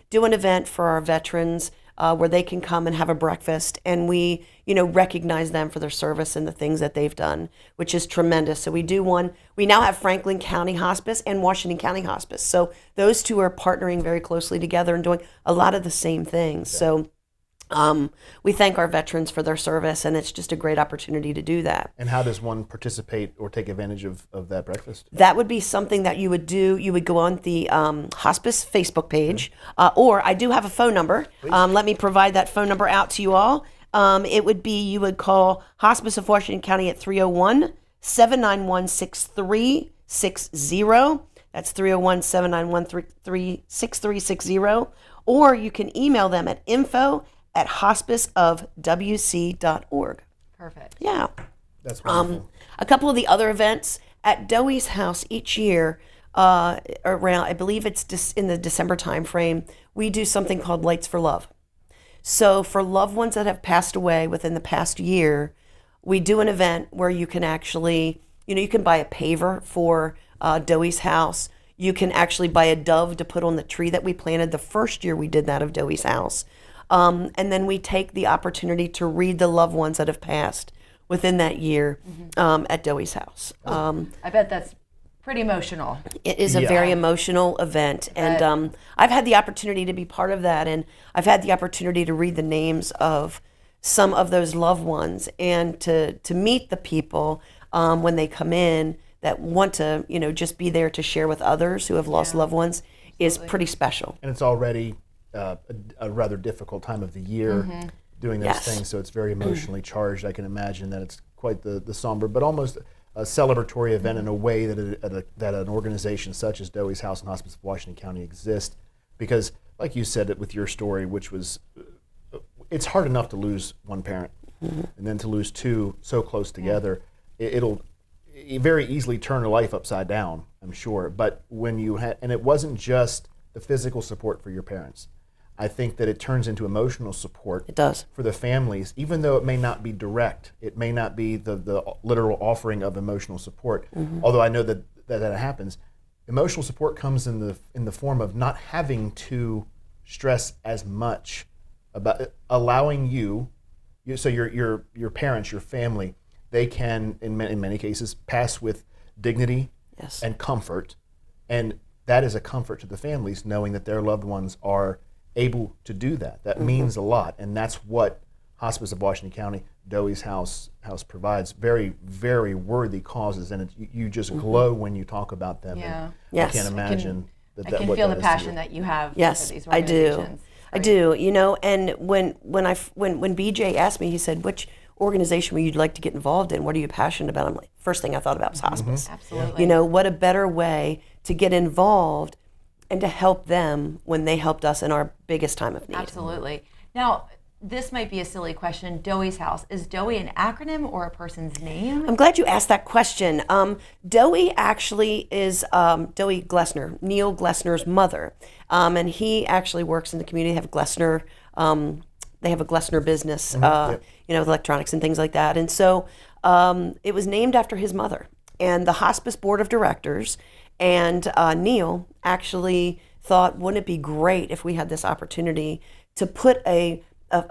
do an event for our veterans where they can come and have a breakfast, and we, recognize them for their service and the things that they've done, which is tremendous. So we do one. We now have Franklin County Hospice and Washington County Hospice. So those two are partnering very closely together and doing a lot of the same things. Yeah. So we thank our veterans for their service, and it's just a great opportunity to do that. And how does one participate or take advantage of that breakfast? That would be something that you would do. You would go on the hospice Facebook page, or I do have a phone number. Let me provide that phone number out to you all. It would be, you would call Hospice of Washington County at 301-791-6360. That's 301-791-6360. Or you can email them at info@hospiceofwc.org. Perfect. Yeah. That's wonderful. A couple of the other events at Dewey's house each year, around, I believe it's in the December timeframe, we do something called Lights for Love. So for loved ones that have passed away within the past year, we do an event where you can actually, you can buy a paver for Dewey's House. You can actually buy a dove to put on the tree that we planted the first year we did that of Dewey's House. And then we take the opportunity to read the loved ones that have passed within that year at Dewey's House. I bet that's pretty emotional. It is a very emotional event. And I've had the opportunity to be part of that. And I've had the opportunity to read the names of some of those loved ones and to meet the people when they come in that want to, just be there to share with others who have lost loved ones is pretty special. And it's already a rather difficult time of the year doing those things, so it's very emotionally charged. I can imagine that it's quite the somber, but almost a celebratory event in a way that an organization such as Dewey's House and Hospice of Washington County exists, because, like you said it with your story, which was, it's hard enough to lose one parent, and then to lose two so close together, it'll very easily turn a life upside down, I'm sure. But when you and it wasn't just the physical support for your parents. I think that it turns into emotional support. It does. For the families, even though it may not be direct. It may not be the literal offering of emotional support. Although I know that happens. Emotional support comes in the form of not having to stress as much about allowing you so your parents, your family, they can in many cases pass with dignity and comfort, and that is a comfort to the families knowing that their loved ones are able to do that. That means a lot, and that's what Hospice of Washington County, Dewey's House provides. Very, very worthy causes, and you just glow when you talk about them. Yeah. I can't imagine I can feel the passion that you have yes, for these I do. organizations. I do. And when BJ asked me, he said, "Which organization would you like to get involved in? What are you passionate about?" I'm like, first thing I thought about was hospice. Absolutely. What a better way to get involved and to help them when they helped us in our biggest time of need. Absolutely. Now, this might be a silly question. Dewey's House. Is Dewey an acronym or a person's name? I'm glad you asked that question. Dewey actually is Dewey Glessner, Neil Glessner's mother. And he actually works in the community. They have a Glessner business, with electronics and things like that. And so it was named after his mother. And the hospice board of directors and Neil actually thought, wouldn't it be great if we had this opportunity to put a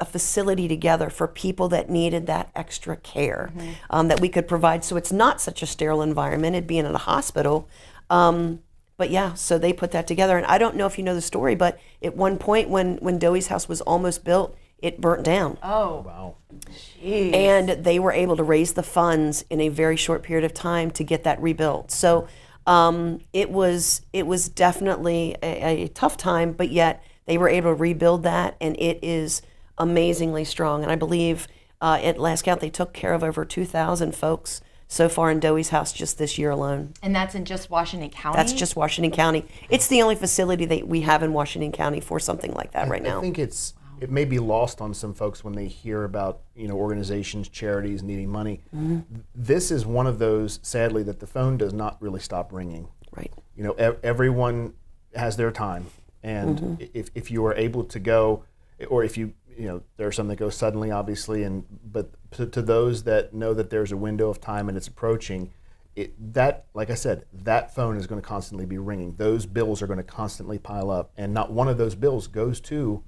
facility together for people that needed that extra care that we could provide, so it's not such a sterile environment, it being in a hospital. But yeah, so they put that together. And I don't know if you know the story, but at one point when Dewey's House was almost built, it burnt down. Oh. Wow. Jeez. And they were able to raise the funds in a very short period of time to get that rebuilt. So it was definitely a tough time, but yet they were able to rebuild that, and it is amazingly strong. And I believe at last count, they took care of over 2,000 folks so far in Dewey's House just this year alone. And that's in just Washington County? That's just Washington County. It's the only facility that we have in Washington County for something like that right now. I think it may be lost on some folks when they hear about organizations, charities needing money. This is one of those, sadly, that the phone does not really stop ringing. Right. Everyone has their time, and if you are able to go, or if there are some that go suddenly, obviously, but to those that know that there's a window of time and it's approaching, like I said, that phone is going to constantly be ringing. Those bills are going to constantly pile up, and not one of those bills goes to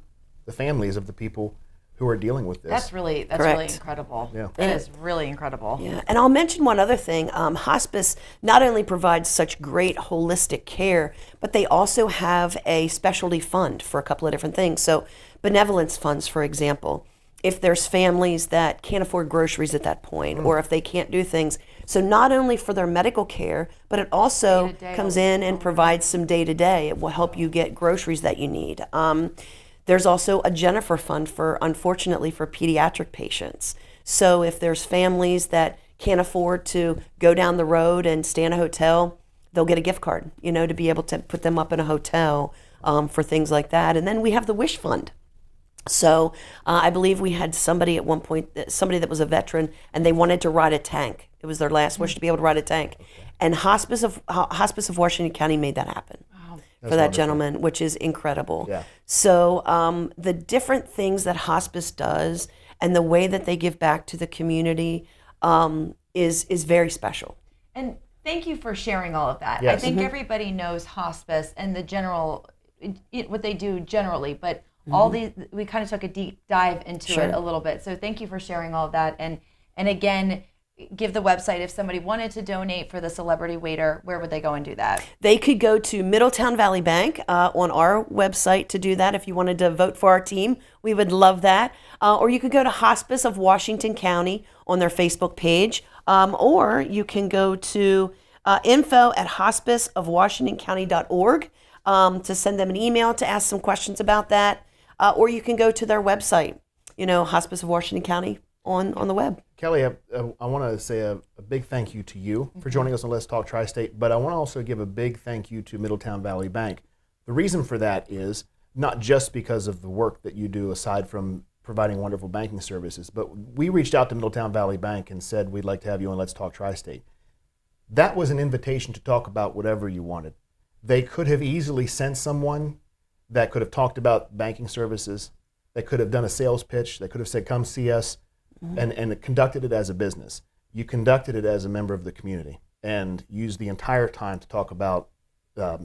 the families of the people who are dealing with this. That's really incredible. Yeah. That is really incredible. Yeah, and I'll mention one other thing. Hospice not only provides such great holistic care, but they also have a specialty fund for a couple of different things. So benevolence funds, for example, if there's families that can't afford groceries at that point, or if they can't do things. So not only for their medical care, but it also comes in and provides some day-to-day. It will help you get groceries that you need. There's also a Jennifer Fund unfortunately, for pediatric patients. So if there's families that can't afford to go down the road and stay in a hotel, they'll get a gift card, to be able to put them up in a hotel for things like that. And then we have the Wish Fund. So I believe we had somebody at one point, somebody that was a veteran, and they wanted to ride a tank. It was their last wish to be able to ride a tank. And Hospice of Washington County made that happen. For that gentleman, which is incredible. Yeah. So the different things that hospice does and the way that they give back to the community is very special. And Thank you for sharing all of that. Yes. I think everybody knows hospice and the general, what they do generally, but all these, we kind of took a deep dive into it a little bit. So thank you for sharing all of that. And again, give the website if somebody wanted to donate for the celebrity waiter, where would they go and do that? They could go to Middletown Valley Bank on our website to do that. If you wanted to vote for our team, we would love that. Or you could go to Hospice of Washington County on their Facebook page. Or you can go to info@hospiceofwashingtoncounty.org to send them an email to ask some questions about that. Or you can go to their website, Hospice of Washington County on the web. Kelly, I want to say a big thank you to you for joining us on Let's Talk Tri-State, but I want to also give a big thank you to Middletown Valley Bank. The reason for that is not just because of the work that you do aside from providing wonderful banking services, but we reached out to Middletown Valley Bank and said, we'd like to have you on Let's Talk Tri-State. That was an invitation to talk about whatever you wanted. They could have easily sent someone that could have talked about banking services, that could have done a sales pitch, that could have said, come see us, and conducted it as a business. You conducted it as a member of the community and used the entire time to talk about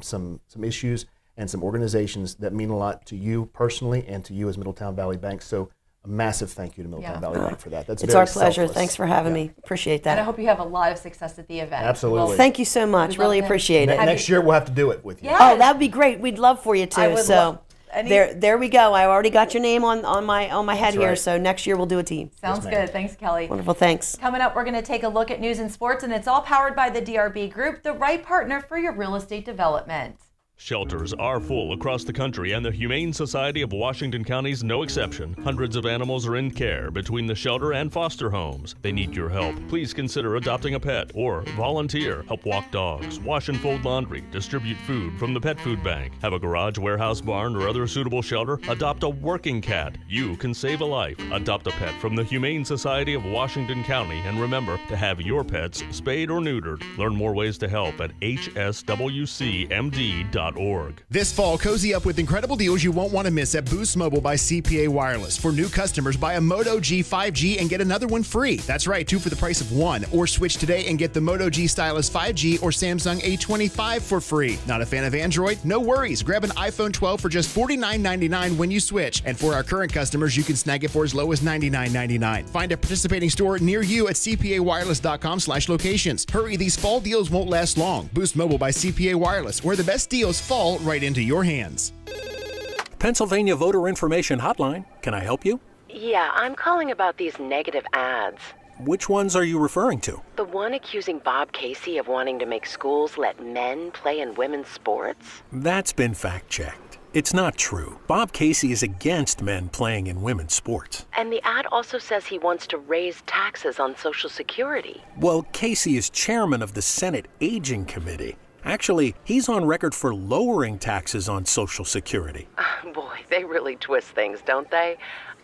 some issues and some organizations that mean a lot to you personally and to you as Middletown Valley Bank. So a massive thank you to Middletown Valley Bank for that. It's our pleasure. Selfless. Thanks for having me. Appreciate that. And I hope you have a lot of success at the event. Absolutely. Well, thank you so much. Really appreciate it. Next year we'll have to do it with you. Yes. Oh, that would be great. We'd love for you to. I would love there we go. I already got your name on my head here. right. So next year we'll do a team. Sounds good. Thanks, Kelly. Wonderful. Thanks. Coming up, we're going to take a look at news and sports, and it's all powered by the DRB Group, the right partner for your real estate development. Shelters are full across the country, and the Humane Society of Washington County is no exception. Hundreds of animals are in care between the shelter and foster homes. They need your help. Please consider adopting a pet or volunteer. Help walk dogs, wash and fold laundry, distribute food from the pet food bank. Have a garage, warehouse, barn, or other suitable shelter? Adopt a working cat. You can save a life. Adopt a pet from the Humane Society of Washington County, and remember to have your pets spayed or neutered. Learn more ways to help at hswcmd.org. This fall, cozy up with incredible deals you won't want to miss at Boost Mobile by CPA Wireless. For new customers, buy a Moto G 5G and get another one free. That's right, 2 for the price of 1. Or switch today and get the Moto G Stylus 5G or Samsung A25 for free. Not a fan of Android? No worries. Grab an iPhone 12 for just $49.99 when you switch. And for our current customers, you can snag it for as low as $99.99. Find a participating store near you at cpawireless.com/locations. Hurry, these fall deals won't last long. Boost Mobile by CPA Wireless, where the best deals fall right into your hands. Pennsylvania Voter Information Hotline. Can I help you? Yeah, I'm calling about these negative ads. Which ones are you referring to? The one accusing Bob Casey of wanting to make schools let men play in women's sports? That's been fact-checked. It's not true. Bob Casey is against men playing in women's sports. And the ad also says he wants to raise taxes on Social Security. Well, Casey is chairman of the Senate Aging Committee. Actually, he's on record for lowering taxes on Social Security. Boy, they really twist things, don't they?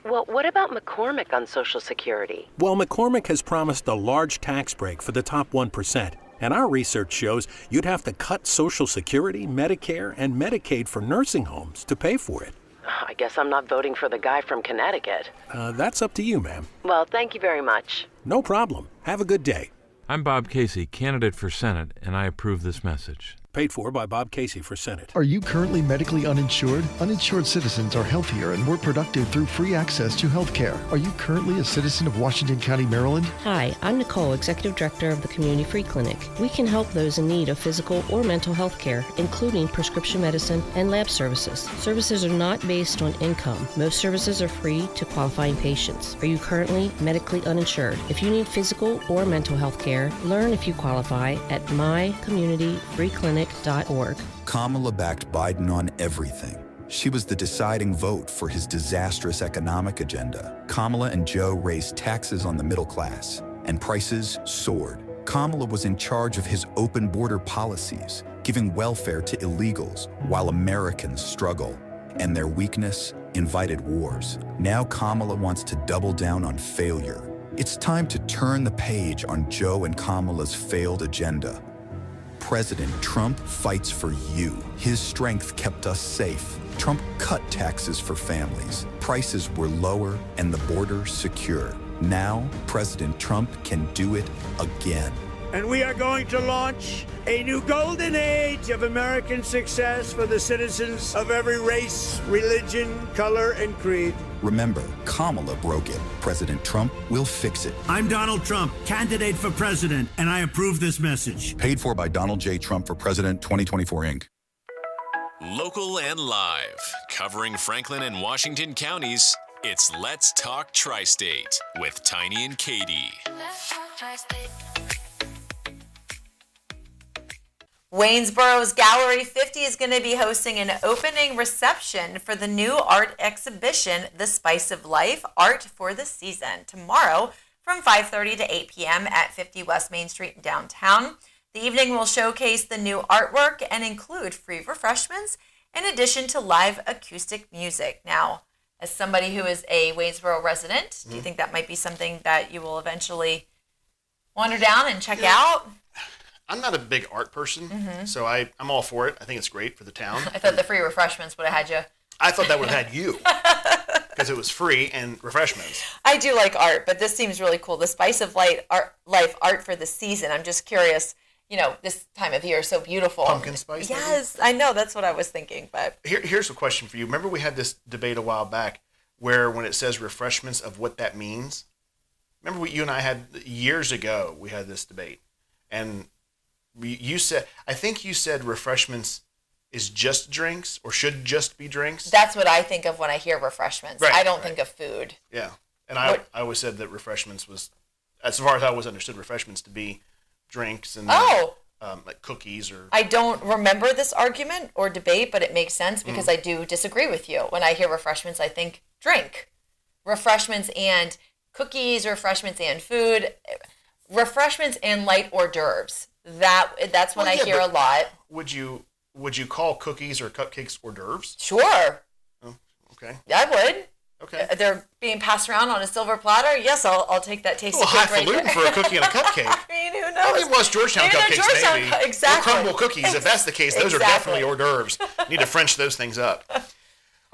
Well, what about McCormick on Social Security? Well, McCormick has promised a large tax break for the top 1%. And our research shows you'd have to cut Social Security, Medicare, and Medicaid for nursing homes to pay for it. I guess I'm not voting for the guy from Connecticut. That's up to you, ma'am. Well, thank you very much. No problem. Have a good day. I'm Bob Casey, candidate for Senate, and I approve this message. Paid for by Bob Casey for Senate. Are you currently medically uninsured? Uninsured citizens are healthier and more productive through free access to health care. Are you currently a citizen of Washington County, Maryland? Hi, I'm Nicole, Executive Director of the Community Free Clinic. We can help those in need of physical or mental health care, including prescription medicine and lab services. Services are not based on income. Most services are free to qualifying patients. Are you currently medically uninsured? If you need physical or mental health care, learn if you qualify at mycommunityfreeclinic.org. Kamala backed Biden on everything. She was the deciding vote for his disastrous economic agenda. Kamala and Joe raised taxes on the middle class, and prices soared. Kamala was in charge of his open border policies, giving welfare to illegals while Americans struggle. And their weakness invited wars. Now Kamala wants to double down on failure. It's time to turn the page on Joe and Kamala's failed agenda. President Trump fights for you. His strength kept us safe. Trump cut taxes for families. Prices were lower and the border secure. Now, President Trump can do it again. and we are going to launch a new golden age of American success for the citizens of every race, religion, color, and creed. Remember, Kamala broke it. President Trump will fix it. I'm Donald Trump, candidate for president, and I approve this message. Paid for by Donald J. Trump for President 2024 Inc. Local and live, covering Franklin and Washington counties, it's Let's Talk Tri-State with Tiny and Katie. Let's talk Tri-State. Waynesboro's Gallery 50 is going to be hosting an opening reception for the new art exhibition, The Spice of Life, Art for the Season, tomorrow from 5:30 to 8 p.m. at 50 West Main Street in downtown. The evening will showcase the new artwork and include free refreshments in addition to live acoustic music. Now, as somebody who is a Waynesboro resident, do you think that might be something that you will eventually wander down and check out? I'm not a big art person, so I'm all for it. I think it's great for the town. I thought the free refreshments would have had you. I thought that would have had you because it was free and refreshments. I do like art, but this seems really cool. The Spice of Life art for the season. I'm just curious, this time of year is so beautiful. Pumpkin spice? Yes, maybe? I know. That's what I was thinking. But Here's a question for you. Remember we had this debate a while back where when it says refreshments of what that means? Remember what you and I had years ago, we had this debate. And I think you said refreshments is just drinks or should just be drinks. That's what I think of when I hear refreshments. Right, I don't think of food. Yeah. And I always said that refreshments was, as far as I always understood refreshments to be drinks and like cookies or... I don't remember this argument or debate, but it makes sense because I do disagree with you. When I hear refreshments, I think drink. Refreshments and cookies, refreshments and food, refreshments and light hors d'oeuvres. That's when I hear a lot. Would you call cookies or cupcakes hors d'oeuvres? Sure. Oh, okay. I would. Okay. They're being passed around on a silver platter. Yes, I'll take that tasty cake highfalutin for a cookie and a cupcake. I mean, who knows? Well, it was Georgetown cupcakes, maybe. Exactly. Or crumble cookies. If that's the case, those are definitely hors d'oeuvres. Need to French those things up.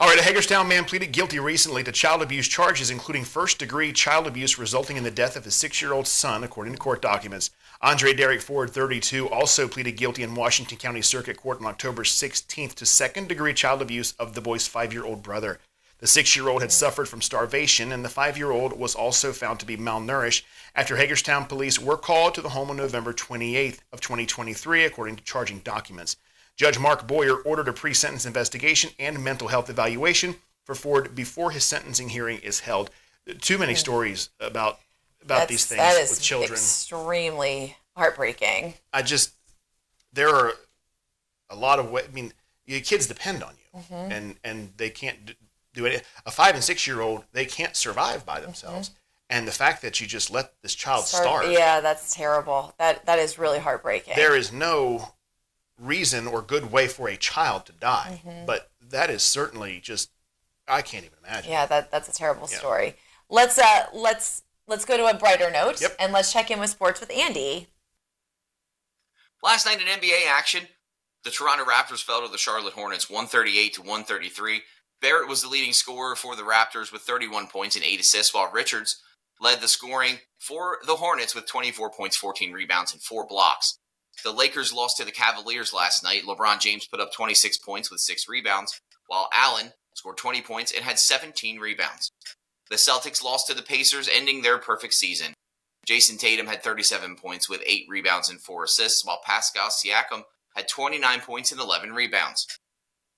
All right, a Hagerstown man pleaded guilty recently to child abuse charges, including first-degree child abuse resulting in the death of his 6-year-old son, according to court documents. Andre Derrick Ford, 32, also pleaded guilty in Washington County Circuit Court on October 16th to second-degree child abuse of the boy's 5-year-old brother. The 6-year-old had suffered from starvation, and the 5-year-old was also found to be malnourished after Hagerstown police were called to the home on November 28th of 2023, according to charging documents. Judge Mark Boyer ordered a pre-sentence investigation and mental health evaluation for Ford before his sentencing hearing is held. Too many stories about these things with children. Extremely heartbreaking. There are a lot of ways. I mean, your kids depend on you, and they can't do it. A 5 and 6-year-old, they can't survive by themselves. And the fact that you just let this child starve. Yeah, that's terrible. That is really heartbreaking. There is no reason or good way for a child to die, but that is certainly just, I can't even imagine. Yeah, that's a terrible story. Let's go to a brighter note and let's check in with sports with Andy. Last night in NBA action, the Toronto Raptors fell to the Charlotte Hornets 138-133. Barrett was the leading scorer for the Raptors with 31 points and 8 assists, while Richards led the scoring for the Hornets with 24 points, 14 rebounds, and 4 blocks. The Lakers lost to the Cavaliers last night. LeBron James put up 26 points with 6 rebounds, while Allen scored 20 points and had 17 rebounds. The Celtics lost to the Pacers, ending their perfect season. Jason Tatum had 37 points with 8 rebounds and 4 assists, while Pascal Siakam had 29 points and 11 rebounds.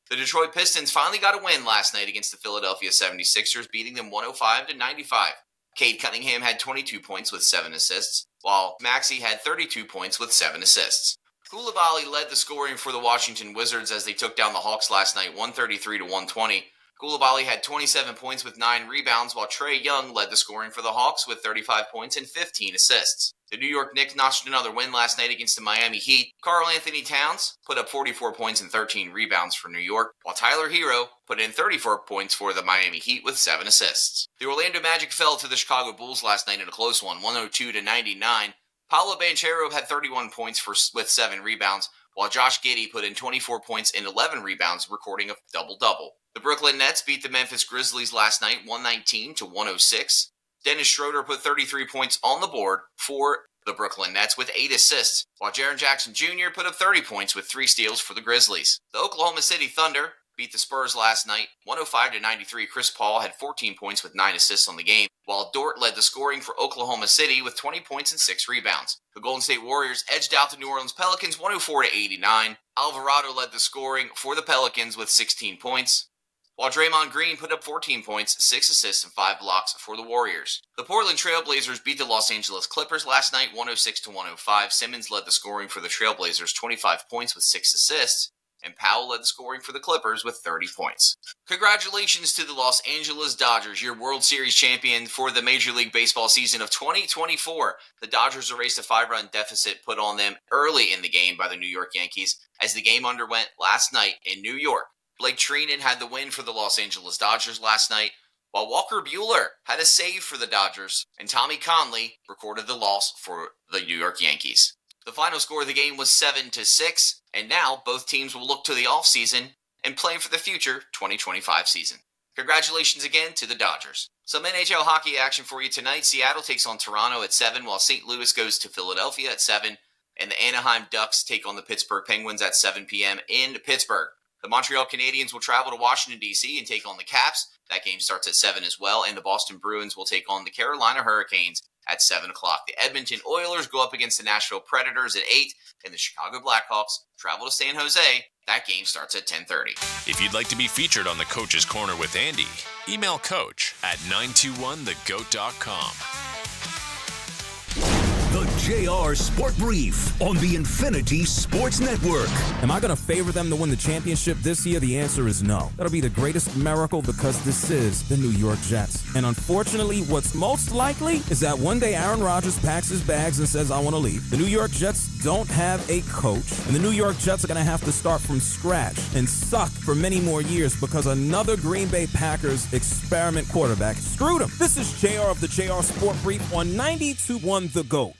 The Detroit Pistons finally got a win last night against the Philadelphia 76ers, beating them 105-95. Cade Cunningham had 22 points with 7 assists, while Maxey had 32 points with 7 assists. Koulibaly led the scoring for the Washington Wizards as they took down the Hawks last night 133-120. Koulibaly had 27 points with 9 rebounds, while Trae Young led the scoring for the Hawks with 35 points and 15 assists. The New York Knicks notched another win last night against the Miami Heat. Karl Anthony Towns put up 44 points and 13 rebounds for New York, while Tyler Hero put in 34 points for the Miami Heat with 7 assists. The Orlando Magic fell to the Chicago Bulls last night in a close one, 102-99. Paolo Banchero had 31 points with 7 rebounds, while Josh Giddey put in 24 points and 11 rebounds, recording a double-double. The Brooklyn Nets beat the Memphis Grizzlies last night 119-106. Dennis Schroeder put 33 points on the board for the Brooklyn Nets with 8 assists, while Jaren Jackson Jr. put up 30 points with 3 steals for the Grizzlies. The Oklahoma City Thunder beat the Spurs last night, 105-93. Chris Paul had 14 points with 9 assists on the game, while Dort led the scoring for Oklahoma City with 20 points and 6 rebounds. The Golden State Warriors edged out the New Orleans Pelicans 104-89. Alvarado led the scoring for the Pelicans with 16 points, while Draymond Green put up 14 points, 6 assists, and 5 blocks for the Warriors. The Portland Trail Blazers beat the Los Angeles Clippers last night 106-105. Simmons led the scoring for the Trail Blazers, 25 points with 6 assists, and Powell led the scoring for the Clippers with 30 points. Congratulations to the Los Angeles Dodgers, your World Series champion for the Major League Baseball season of 2024. The Dodgers erased a 5-run deficit put on them early in the game by the New York Yankees as the game underwent last night in New York. Blake Treinen had the win for the Los Angeles Dodgers last night, while Walker Buehler had a save for the Dodgers, and Tommy Conley recorded the loss for the New York Yankees. The final score of the game was 7-6, and now both teams will look to the offseason and plan for the future 2025 season. Congratulations again to the Dodgers. Some NHL hockey action for you tonight. Seattle takes on Toronto at 7, while St. Louis goes to Philadelphia at 7, and the Anaheim Ducks take on the Pittsburgh Penguins at 7 p.m. in Pittsburgh. The Montreal Canadiens will travel to Washington, D.C. and take on the Caps. That game starts at 7 as well, and the Boston Bruins will take on the Carolina Hurricanes at 7 o'clock. The Edmonton Oilers go up against the Nashville Predators at 8, and the Chicago Blackhawks travel to San Jose. That game starts at 10:30. If you'd like to be featured on the Coach's Corner with Andy, email coach at 921thegoat.com. The JR Sport Brief on the Infinity Sports Network. Am I going to favor them to win the championship this year? The answer is no. That'll be the greatest miracle because this is the New York Jets. And unfortunately, what's most likely is that one day Aaron Rodgers packs his bags and says, I want to leave. The New York Jets don't have a coach. And the New York Jets are going to have to start from scratch and suck for many more years because another Green Bay Packers experiment quarterback screwed them. This is JR of the JR Sport Brief on 92.1 The GOAT.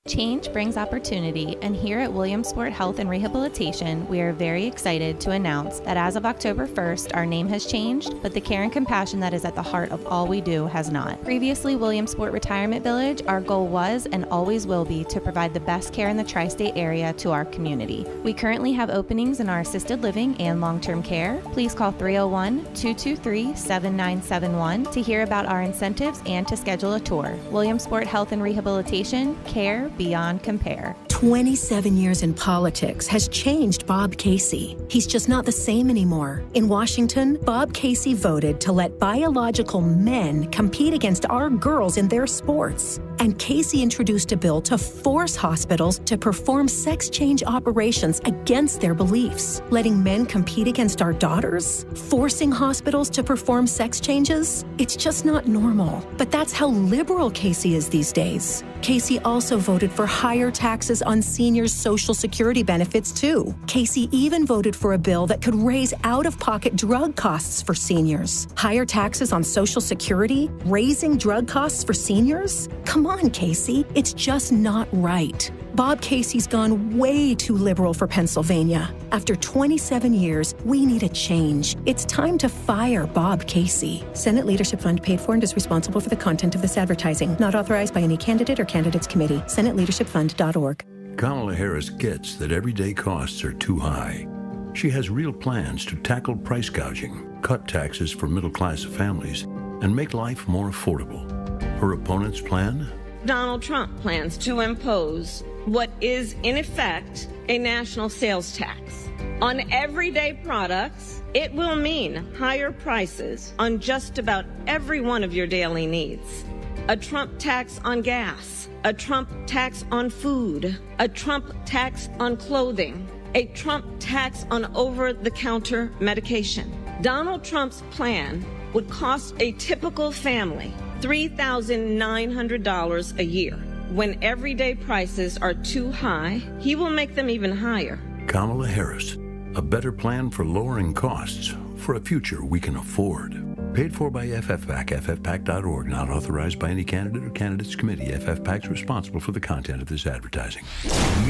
Change brings opportunity, and here at Williamsport Health and Rehabilitation, we are very excited to announce that as of October 1st, our name has changed, but the care and compassion that is at the heart of all we do has not. Previously Williamsport Retirement Village, our goal was and always will be to provide the best care in the tri-state area to our community. We currently have openings in our assisted living and long-term care. Please call 301-223-7971 to hear about our incentives and to schedule a tour. Williamsport Health and Rehabilitation, care beyond compare. 27 years in politics has changed Bob Casey. He's just not the same anymore. In Washington, Bob Casey voted to let biological men compete against our girls in their sports. And Casey introduced a bill to force hospitals to perform sex change operations against their beliefs. Letting men compete against our daughters? Forcing hospitals to perform sex changes? It's just not normal. But that's how liberal Casey is these days. Casey also voted for higher taxes on seniors' Social Security benefits, too. Casey even voted for a bill that could raise out-of-pocket drug costs for seniors. Higher taxes on Social Security? Raising drug costs for seniors? Come on, Casey. It's just not right. Bob Casey's gone way too liberal for Pennsylvania. After 27 years, we need a change. It's time to fire Bob Casey. Senate Leadership Fund paid for and is responsible for the content of this advertising. Not authorized by any candidate or candidates committee. SenateLeadershipFund.org. Kamala Harris gets that everyday costs are too high. She has real plans to tackle price gouging, cut taxes for middle-class families, and make life more affordable. Her opponent's plan? Donald Trump plans to impose what is, in effect, a national sales tax. On everyday products, it will mean higher prices on just about every one of your daily needs. A Trump tax on gas, a Trump tax on food, a Trump tax on clothing, a Trump tax on over-the-counter medication. Donald Trump's plan would cost a typical family $3,900 a year. When everyday prices are too high, he will make them even higher. Kamala Harris, a better plan for lowering costs for a future we can afford. Paid for by FFPAC, ffpac.org, not authorized by any candidate or candidates committee. FFPAC is responsible for the content of this advertising.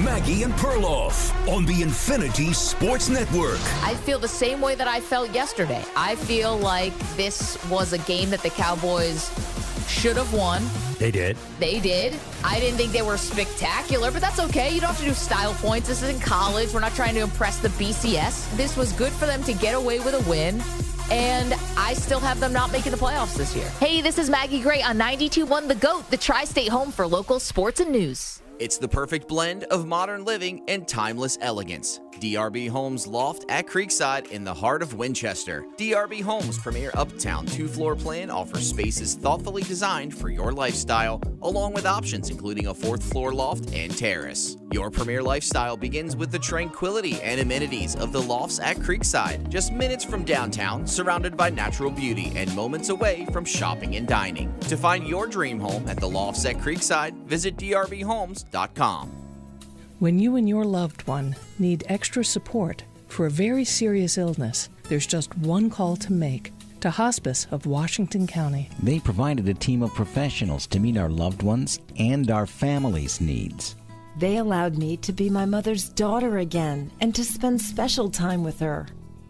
Maggie and Perloff on the Infinity Sports Network. I feel the same way that I felt yesterday. I feel like this was a game that the Cowboys should have won. They did. They did. I didn't think they were spectacular, but that's okay. You don't have to do style points. This isn't college. We're not trying to impress the BCS. This was good for them to get away with a win. And I still have them not making the playoffs this year. Hey, this is Maggie Gray on 92.1 The GOAT, the Tri-State home for local sports and news. It's the perfect blend of modern living and timeless elegance. DRB Homes Loft at Creekside in the heart of Winchester. DRB Homes' premier uptown 2-floor plan offers spaces thoughtfully designed for your lifestyle, along with options including a 4th floor loft and terrace. Your premier lifestyle begins with the tranquility and amenities of the lofts at Creekside, just minutes from downtown, surrounded by natural beauty and moments away from shopping and dining. To find your dream home at the lofts at Creekside, visit drbhomes.com. When you and your loved one need extra support for a very serious illness, there's just one call to make: to Hospice of Washington County. They provided a team of professionals to meet our loved ones and our family's needs. They allowed me to be my mother's daughter again and to spend special time with her.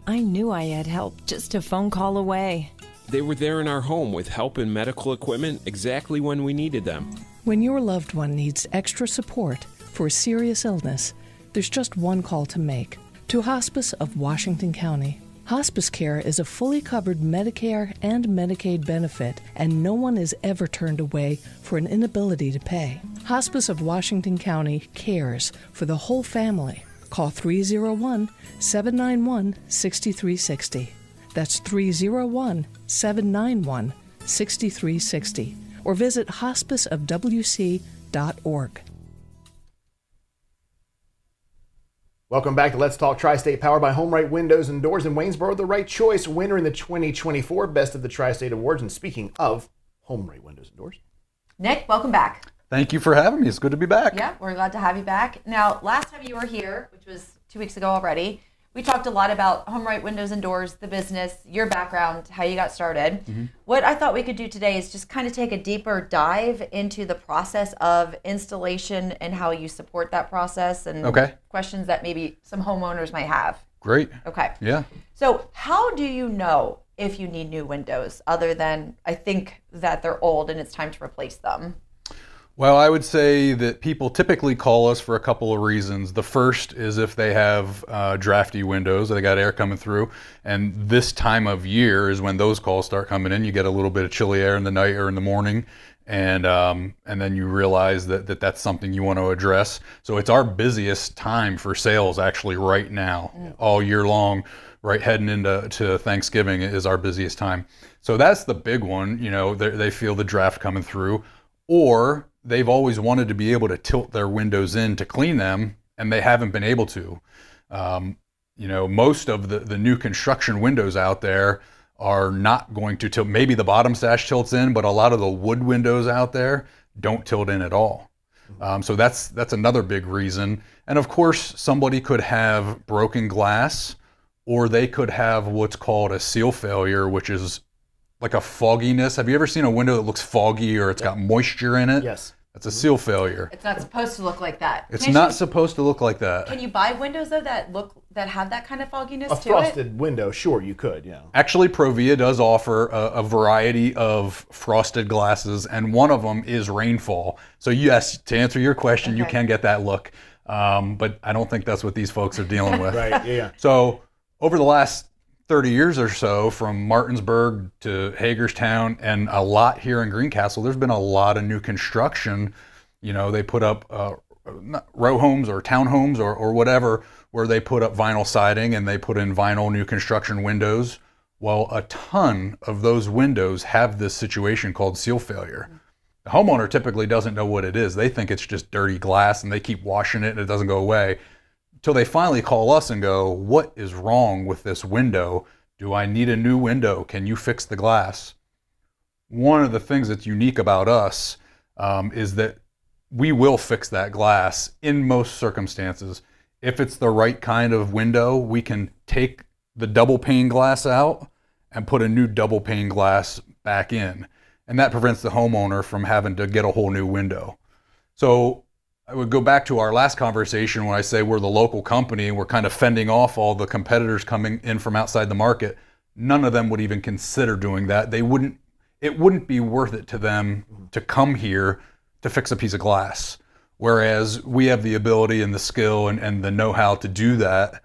I knew I had help just a phone call away. They were there in our home with help and medical equipment exactly when we needed them. When your loved one needs extra support for a serious illness, there's just one call to make: to Hospice of Washington County. Hospice care is a fully covered Medicare and Medicaid benefit, and no one is ever turned away for an inability to pay. Hospice of Washington County cares for the whole family. Call 301-791-6360. That's 301-791-6360. Or visit hospiceofwc.org. Welcome back to Let's Talk Tri-State, powered by Home Right Windows and Doors in Waynesboro, the right choice winner in the 2024 Best of the Tri-State Awards. And speaking of Home Right Windows and Doors, Nick, welcome back. Thank you for having me. It's good to be back. Yeah, we're glad to have you back. Now, last time you were here, which was 2 weeks ago already, we talked a lot about Home Right Windows and Doors, the business, your background, how you got started. Mm-hmm. What I thought we could do today is just kind of take a deeper dive into the process of installation and how you support that process, and questions that maybe some homeowners might have. Great. Okay. Yeah. So how do you know if you need new windows, other than I think that they're old and it's time to replace them? Well, I would say that people typically call us for a couple of reasons. The first is if they have drafty windows, they got air coming through, and this time of year is when those calls start coming in. You get a little bit of chilly air in the night or in the morning, and then you realize that that's something you want to address. So it's our busiest time for sales actually right now, all year long. Right, heading into Thanksgiving is our busiest time. So that's the big one. You know, they feel the draft coming through, or they've always wanted to be able to tilt their windows in to clean them, and they haven't been able to. You know, most of the new construction windows out there are not going to tilt. Maybe the bottom sash tilts in, but a lot of the wood windows out there don't tilt in at all. So that's another big reason. And of course, somebody could have broken glass, or they could have what's called a seal failure, which is like a fogginess. Have you ever seen a window that looks foggy or it's got moisture in it? Yes. That's a seal failure. It's not supposed to look like that. It's not supposed to look like that. Can you buy windows though that have that kind of fogginess to it? A frosted window, sure, you could, yeah. Actually, Provia does offer a variety of frosted glasses, and one of them is rainfall. So yes, to answer your question, you can get that look, but I don't think that's what these folks are dealing with. Right, yeah. So over the last 30 years or so, from Martinsburg to Hagerstown and a lot here in Greencastle, there's been a lot of new construction. You know, they put up row homes or townhomes or whatever, where they put up vinyl siding and they put in vinyl new construction windows. Well, a ton of those windows have this situation called seal failure. The homeowner typically doesn't know what it is. They think it's just dirty glass and they keep washing it and it doesn't go away. Till they finally call us and go, what is wrong with this window? Do I need a new window? Can you fix the glass? One of the things that's unique about us is that we will fix that glass in most circumstances. If it's the right kind of window, we can take the double pane glass out and put a new double pane glass back in. And that prevents the homeowner from having to get a whole new window. So I would go back to our last conversation when I say we're the local company and we're kind of fending off all the competitors coming in from outside the market. None of them would even consider doing that. It wouldn't be worth it to them to come here to fix a piece of glass. Whereas we have the ability and the skill and the know-how to do that.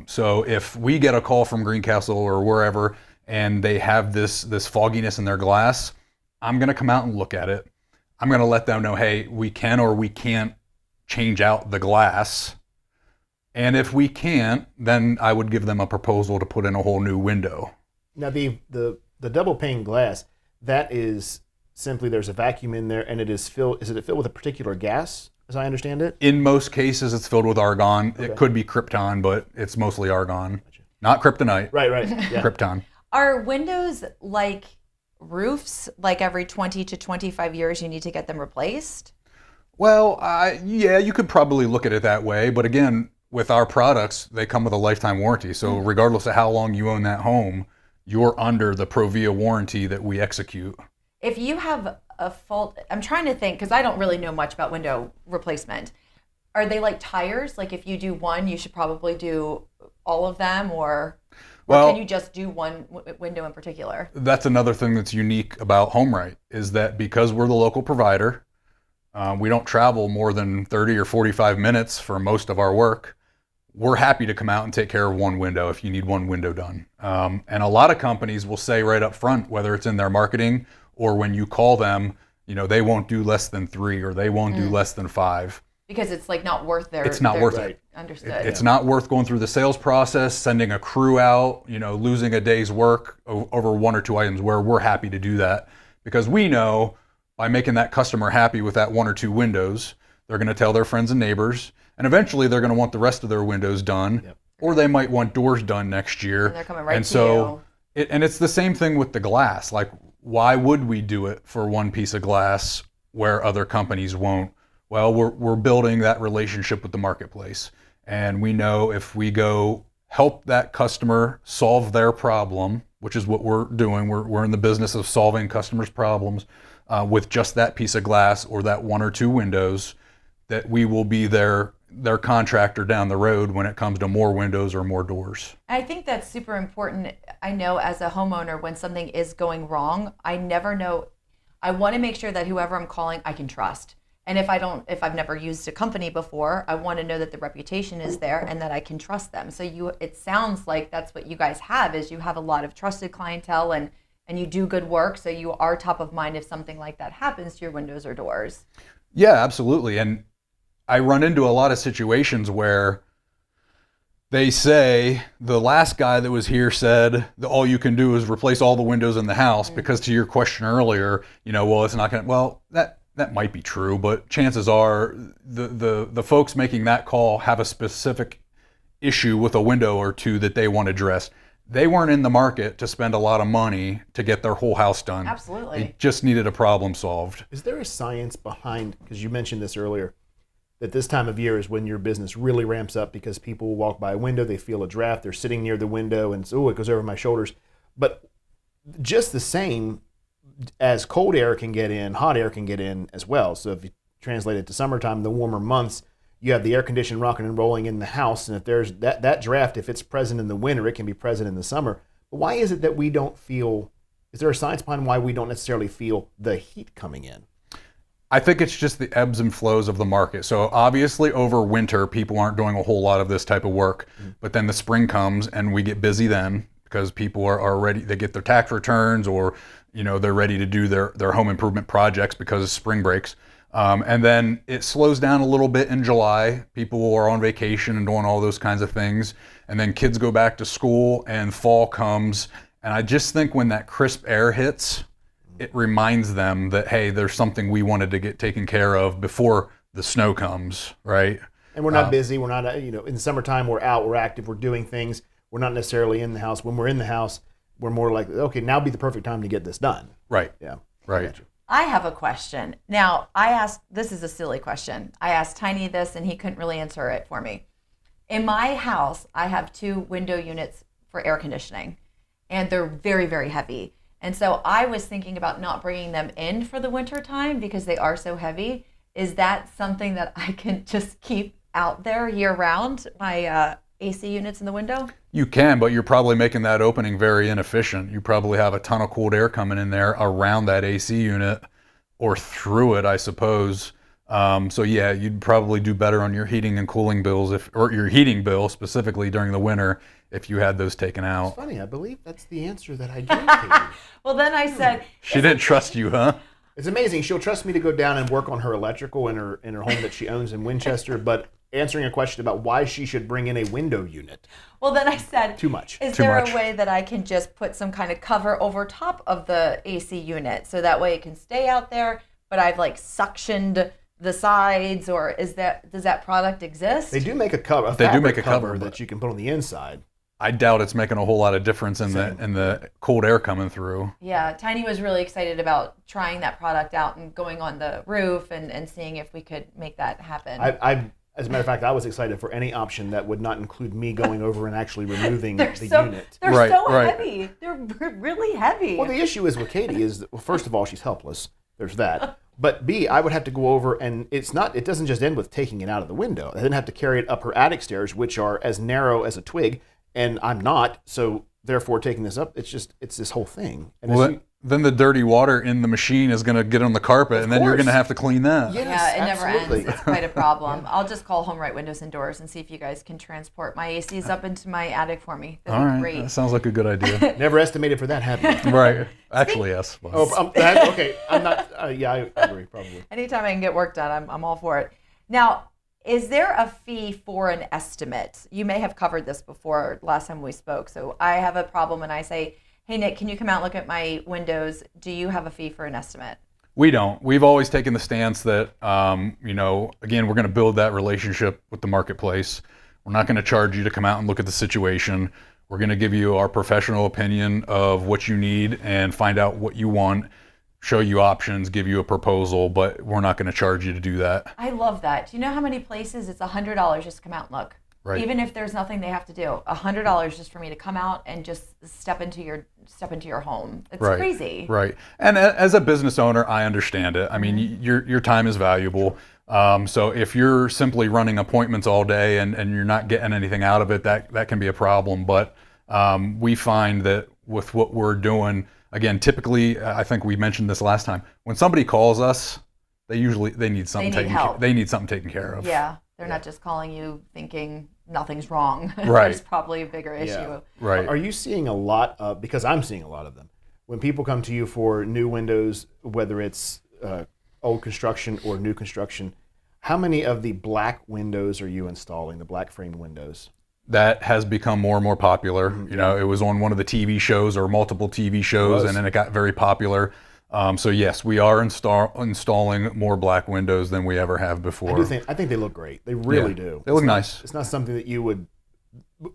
So if we get a call from Greencastle or wherever and they have this fogginess in their glass, I'm going to come out and look at it. I'm going to let them know, hey, we can or we can't change out the glass. And if we can't, then I would give them a proposal to put in a whole new window. Now the double pane glass, that is simply there's a vacuum in there and it is filled. Is it filled with a particular gas, as I understand it? In most cases, it's filled with argon. Okay. It could be krypton, but it's mostly argon. Not kryptonite. Right. Yeah. Krypton. Are windows like roofs, like every 20 to 25 years you need to get them replaced? Well, yeah, you could probably look at it that way. But again, with our products, they come with a lifetime warranty. So regardless of how long you own that home, you're under the Provia warranty that we execute. If you have a fault, I'm trying to think, because I don't really know much about window replacement. Are they like tires? Like if you do one, you should probably do all of them, or can you just do one window in particular? That's another thing that's unique about HomeRight is that because we're the local provider, we don't travel more than 30 or 45 minutes for most of our work. We're happy to come out and take care of one window if you need one window done. And a lot of companies will say right up front, whether it's in their marketing or when you call them, they won't do less than 3 or they won't do less than 5. Because it's like not worth their. It's not worth it. Understood. It's not worth going through the sales process, sending a crew out, losing a day's work over 1 or 2 items, where we're happy to do that because we know by making that customer happy with that 1 or 2 windows, they're going to tell their friends and neighbors, and eventually they're going to want the rest of their windows done, or they might want doors done next year. And they're coming right and to so, you. And it's the same thing with the glass. Like, why would we do it for one piece of glass where other companies won't? Well, we're building that relationship with the marketplace. And we know if we go help that customer solve their problem, which is what we're doing, we're in the business of solving customers' problems with just that piece of glass or that 1 or 2 windows, that we will be their contractor down the road when it comes to more windows or more doors. I think that's super important. I know as a homeowner, when something is going wrong, I never know. I want to make sure that whoever I'm calling, I can trust. And if I've never used a company before, I want to know that the reputation is there and that I can trust them. So it sounds like that's what you guys have, is you have a lot of trusted clientele and you do good work. So you are top of mind if something like that happens to your windows or doors. Yeah, absolutely. And I run into a lot of situations where they say the last guy that was here said that all you can do is replace all the windows in the house, because to your question earlier, well, it's not going to, well, that might be true, but chances are the folks making that call have a specific issue with a window or 2 that they want addressed. They weren't in the market to spend a lot of money to get their whole house done. Absolutely. They just needed a problem solved. Is there a science behind, because you mentioned this earlier, that this time of year is when your business really ramps up because people will walk by a window, they feel a draft, they're sitting near the window and it goes over my shoulders. But just the same as cold air can get in, hot air can get in as well. So if you translate it to summertime, the warmer months, you have the air conditioning rocking and rolling in the house. And if there's that draft, if it's present in the winter, it can be present in the summer. But why is it that we don't feel, is there a science behind why we don't necessarily feel the heat coming in? I think it's just the ebbs and flows of the market. So obviously over winter, people aren't doing a whole lot of this type of work, but then the spring comes and we get busy then because people are ready, they get their tax returns or, they're ready to do their home improvement projects because of spring breaks. And then it slows down a little bit in July. People are on vacation and doing all those kinds of things. And then kids go back to school and fall comes. And I just think when that crisp air hits, it reminds them that, hey, there's something we wanted to get taken care of before the snow comes, right? And we're not busy. We're not, in the summertime, we're out, we're active, we're doing things. We're not necessarily in the house. When we're in the house, we're more like, okay, now be the perfect time to get this done. Right. Yeah. Right. I have a question. Now, this is a silly question. I asked Tiny this and he couldn't really answer it for me. In my house, I have 2 window units for air conditioning. and they're very, very heavy. And so I was thinking about not bringing them in for the winter time because they are so heavy. Is that something that I can just keep out there year round, my AC units in the window? You can, but you're probably making that opening very inefficient. You probably have a ton of cooled air coming in there around that AC unit or through it, I suppose. So yeah, you'd probably do better on your heating and cooling bills, or your heating bill specifically during the winter, if you had those taken out. It's funny, I believe that's the answer that I gave to you. Well, then I said... She didn't trust you, huh? It's amazing. She'll trust me to go down and work on her electrical in her home that she owns in Winchester, but answering a question about why she should bring in a window unit. Well, then I said... Too much. Is Too there much. a way that I can just put some kind of cover over top of the AC unit so that way it can stay out there, but I've like suctioned the sides, or does that product exist? They do make a cover. They do make a cover that you can put on the inside. I doubt it's making a whole lot of difference in the cold air coming through. Yeah, Tiny was really excited about trying that product out and going on the roof and seeing if we could make that happen. As a matter of fact, I was excited for any option that would not include me going over and actually removing the unit. They're so heavy. They're really heavy. Well, the issue is with Katie is that, well, first of all, she's helpless. There's that. But B, I would have to go over, and it doesn't just end with taking it out of the window. I then have to carry it up her attic stairs, which are as narrow as a twig, and I'm not, so therefore taking this up, it's this whole thing. And Well, then the dirty water in the machine is going to get on the carpet, and then you're going to have to clean that. Yes, yeah, it never absolutely. ends. It's quite a problem. I'll just call Home Right Windows and Doors and see if you guys can transport my ACs up into my attic for me. That'd All be right, great. that sounds like a good idea. Never estimated for that, have you? Right. Actually, yes. But. Okay. I'm not. Yeah, I agree. Probably. Anytime I can get work done, I'm all for it. Now, is there a fee for an estimate? You may have covered this before last time we spoke. So I have a problem and I say, hey, Nick, can you come out and look at my windows? Do you have a fee for an estimate? We don't. We've always taken the stance that, again, we're going to build that relationship with the marketplace. We're not going to charge you to come out and look at the situation. We're going to give you our professional opinion of what you need and find out what you want, show you options, give you a proposal, but we're not going to charge you to do that. I love that. Do you know how many places it's $100 just to come out and look? Right. Even if there's nothing they have to do, $100 just for me to come out and just step into your home. It's right. crazy. Right. And as a business owner, I understand it. I mean, your time is valuable. So if you're simply running appointments all day and you're not getting anything out of it, that can be a problem. But we find that with what we're doing, again, typically, I think we mentioned this last time, when somebody calls us, they need something taken care of. Yeah. They're not just calling you thinking nothing's wrong. Right. There's probably a bigger issue. Right. Are you seeing a lot of, because I'm seeing a lot of them, when people come to you for new windows, whether it's old construction or new construction, how many of the black windows are you installing, the black framed windows? That has become more and more popular. You know, it was on one of the TV shows or multiple TV shows, and then it got very popular. So yes, we are installing more black windows than we ever have before. I think they look great. They really do. They look nice. It's not something that you would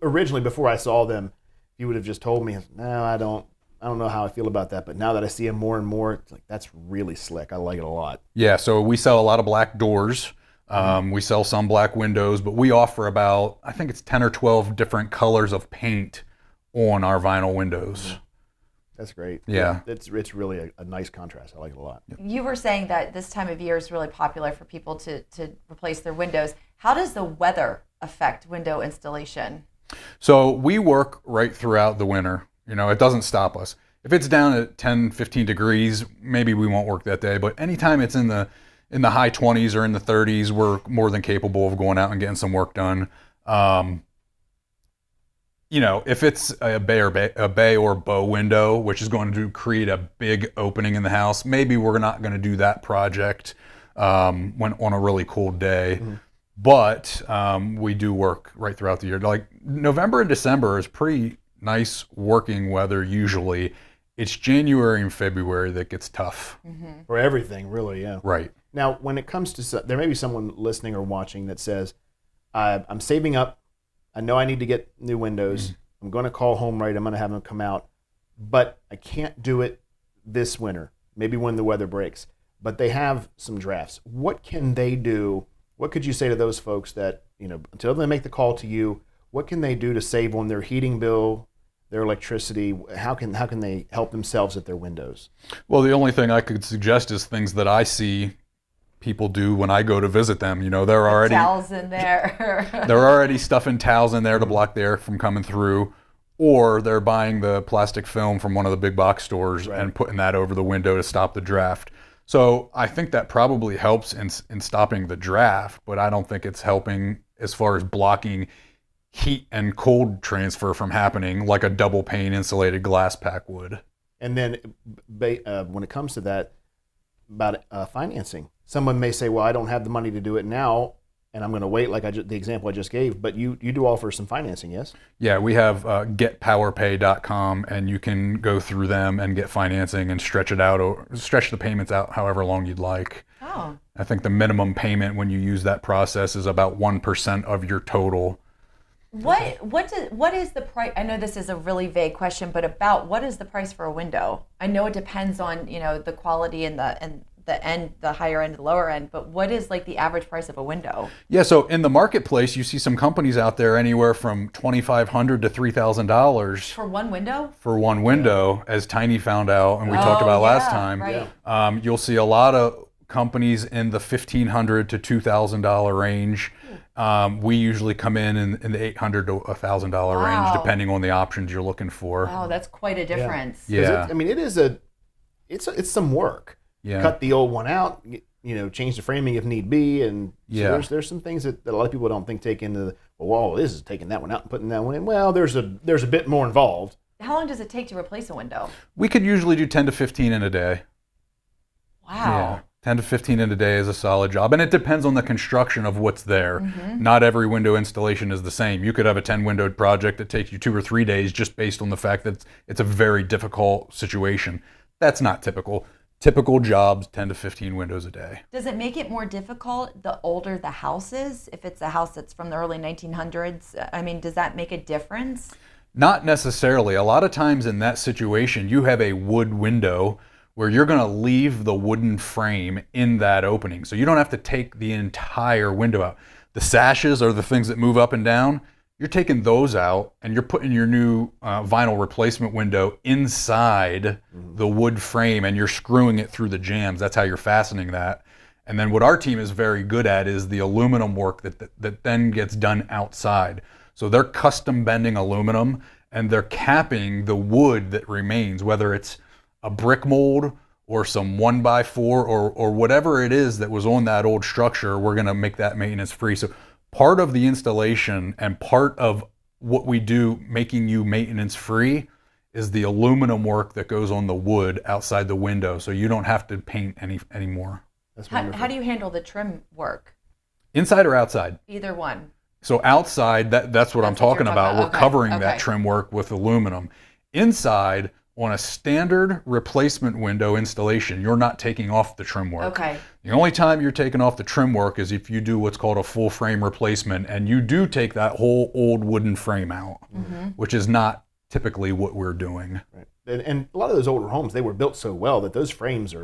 originally, before I saw them, you would have just told me, no, I don't know how I feel about that. But now that I see them more and more, it's like, that's really slick. I like it a lot. Yeah. So we sell a lot of black doors. We sell some black windows, but we offer about, I think it's 10 or 12 different colors of paint on our vinyl windows. That's great. Yeah. It's really a nice contrast. I like it a lot. You were saying that this time of year is really popular for people to replace their windows. How does the weather affect window installation? So we work right throughout the winter. You know, it doesn't stop us. If it's down at 10, 15 degrees, maybe we won't work that day. But anytime it's in the high 20s or in the 30s, we're more than capable of going out and getting some work done. You know, if it's a bay or bow window, which is going to create a big opening in the house, maybe we're not going to do that project when on a really cold day. Mm-hmm. But we do work right throughout the year. Like November and December is pretty nice working weather usually. It's January and February that gets tough. Mm-hmm. For everything, really, yeah. Right. Now, when it comes to, there may be someone listening or watching that says, I'm saving up. I know I need to get new windows. I'm going to call Home Right. I'm going to have them come out. But I can't do it this winter, maybe when the weather breaks. But they have some drafts. What can they do? What could you say to those folks that, you know, until they make the call to you, what can they do to save on their heating bill, their electricity? How can they help themselves at their windows? Well, the only thing I could suggest is things that I see people do when I go to visit them. You know, they're already towels in there. they're already stuffing towels in there to block the air from coming through, or they're buying the plastic film from one of the big box stores and putting that over the window to stop the draft. So I think that probably helps in stopping the draft, but I don't think it's helping as far as blocking heat and cold transfer from happening like a double pane insulated glass pack would. And then when it comes to that, about financing, someone may say, well, I don't have the money to do it now, and I'm going to wait, like the example I just gave, but you do offer some financing, yes? Yeah, we have getpowerpay.com, and you can go through them and get financing and stretch the payments out however long you'd like. Oh. I think the minimum payment when you use that process is about 1% of your total. What is the price? I know this is a really vague question, but about what is the price for a window? I know it depends on, you know, the quality and the higher end, the lower end, but what is like the average price of a window? Yeah, so in the marketplace, you see some companies out there anywhere from $2,500 to $3,000 for one window. For one window, as Tiny found out, and we talked about last time. Right. You'll see a lot of companies in the $1,500 to $2,000 range. We usually come in the $800 to $1,000 range, depending on the options you're looking for. Wow, that's quite a difference. Yeah. It's some work. Yeah. Cut the old one out, you know, change the framing if need be, and so there's some things that a lot of people don't think take into this is taking that one out and putting that one in. Well, there's a bit more involved. How long does it take to replace a window? We could usually do 10 to 15 in a day. Wow. Yeah. 10 to 15 in a day is a solid job. And it depends on the construction of what's there. Mm-hmm. Not every window installation is the same. You could have a 10-windowed project that takes you 2 or 3 days just based on the fact that it's a very difficult situation. That's not typical. Typical jobs, 10 to 15 windows a day. Does it make it more difficult the older the house is? If it's a house that's from the early 1900s, I mean, does that make a difference? Not necessarily. A lot of times in that situation, you have a wood window where you're going to leave the wooden frame in that opening. So you don't have to take the entire window out. The sashes are the things that move up and down. You're taking those out and you're putting your new vinyl replacement window inside the wood frame and you're screwing it through the jambs. That's how you're fastening that. And then what our team is very good at is the aluminum work that then gets done outside. So they're custom bending aluminum and they're capping the wood that remains, whether it's a brick mold or some 1x4 or whatever it is that was on that old structure. We're going to make that maintenance free. So part of the installation and part of what we do making you maintenance free is the aluminum work that goes on the wood outside the window, so you don't have to paint anymore. How do you handle the trim work? Inside or outside? Either one. So outside, that's what I'm talking about. We're covering Okay. that trim work with aluminum. Inside, on a standard replacement window installation, you're not taking off the trim work. Okay. The only time you're taking off the trim work is if you do what's called a full frame replacement, and you do take that whole old wooden frame out, which is not typically what we're doing. Right. And a lot of those older homes, they were built so well that those frames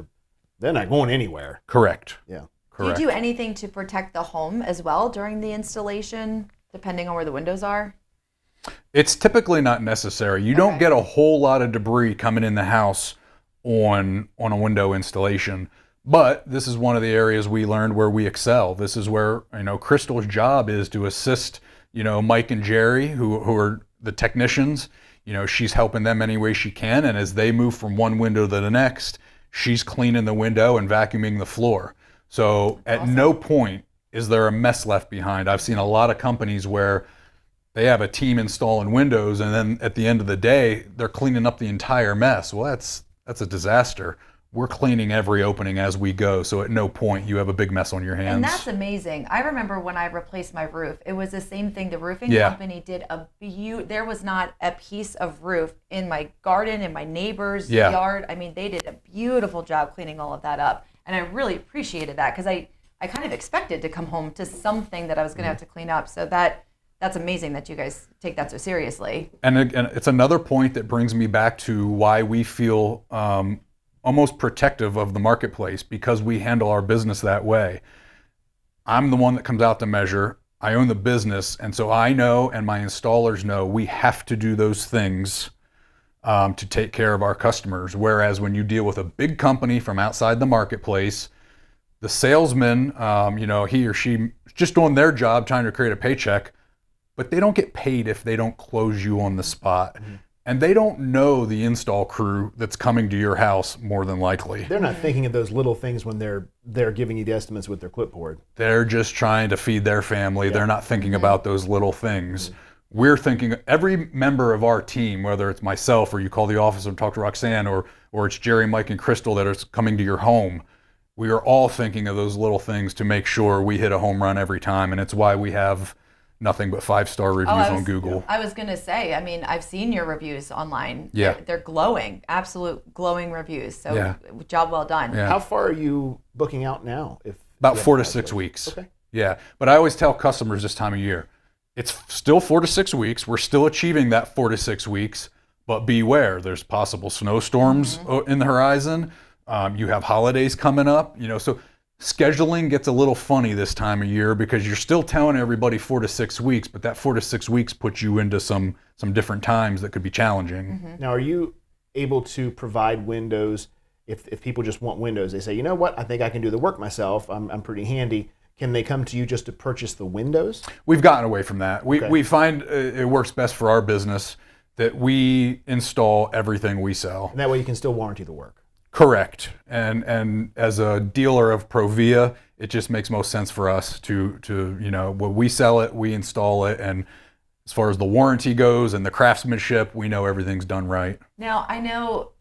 they're not going anywhere. Correct. Yeah. Correct. Do you do anything to protect the home as well during the installation, depending on where the windows are? It's typically not necessary. You don't get a whole lot of debris coming in the house on a window installation, but this is one of the areas we learned where we excel. This is where, Crystal's job is to assist, Mike and Jerry, who are the technicians. She's helping them any way she can, and as they move from one window to the next, she's cleaning the window and vacuuming the floor. So at no point is there a mess left behind. I've seen a lot of companies where they have a team installing windows, and then at the end of the day, they're cleaning up the entire mess. Well, that's a disaster. We're cleaning every opening as we go, so at no point you have a big mess on your hands. And that's amazing. I remember when I replaced my roof, it was the same thing. The roofing company did there was not a piece of roof in my garden, in my neighbor's yard. I mean, they did a beautiful job cleaning all of that up, and I really appreciated that because I kind of expected to come home to something that I was going to have to clean up. So that's amazing that you guys take that so seriously. And it's another point that brings me back to why we feel almost protective of the marketplace, because we handle our business that way. I'm the one that comes out to measure. I own the business, and so I know and my installers know we have to do those things to take care of our customers. Whereas when you deal with a big company from outside the marketplace, the salesman, he or she is just doing their job trying to create a paycheck, but they don't get paid if they don't close you on the spot. Mm-hmm. And they don't know the install crew that's coming to your house more than likely. They're not thinking of those little things when they're giving you the estimates with their clipboard. They're just trying to feed their family. Yeah. They're not thinking about those little things. Mm-hmm. We're thinking, every member of our team, whether it's myself or you call the office and talk to Roxanne, or it's Jerry, Mike, and Crystal that are coming to your home, we are all thinking of those little things to make sure we hit a home run every time. And it's why we have nothing but 5-star reviews on Google. I was going to say, I mean, I've seen your reviews online. Yeah. They're glowing, absolute glowing reviews. So job well done. Yeah. How far are you booking out now? About 4 to 6 weeks. Okay. Yeah. But I always tell customers this time of year, it's still 4 to 6 weeks. We're still achieving that 4 to 6 weeks, but beware, there's possible snowstorms in the horizon. You have holidays coming up, so scheduling gets a little funny this time of year because you're still telling everybody 4 to 6 weeks, but that 4 to 6 weeks puts you into some different times that could be challenging. Mm-hmm. Now, are you able to provide windows if people just want windows? They say, you know what, I think I can do the work myself. I'm pretty handy. Can they come to you just to purchase the windows? We've gotten away from that. We find it works best for our business that we install everything we sell. And that way you can still warranty the work. Correct. And as a dealer of Provia, it just makes most sense for us to when we sell it, we install it. And as far as the warranty goes and the craftsmanship, we know everything's done right. Now, I know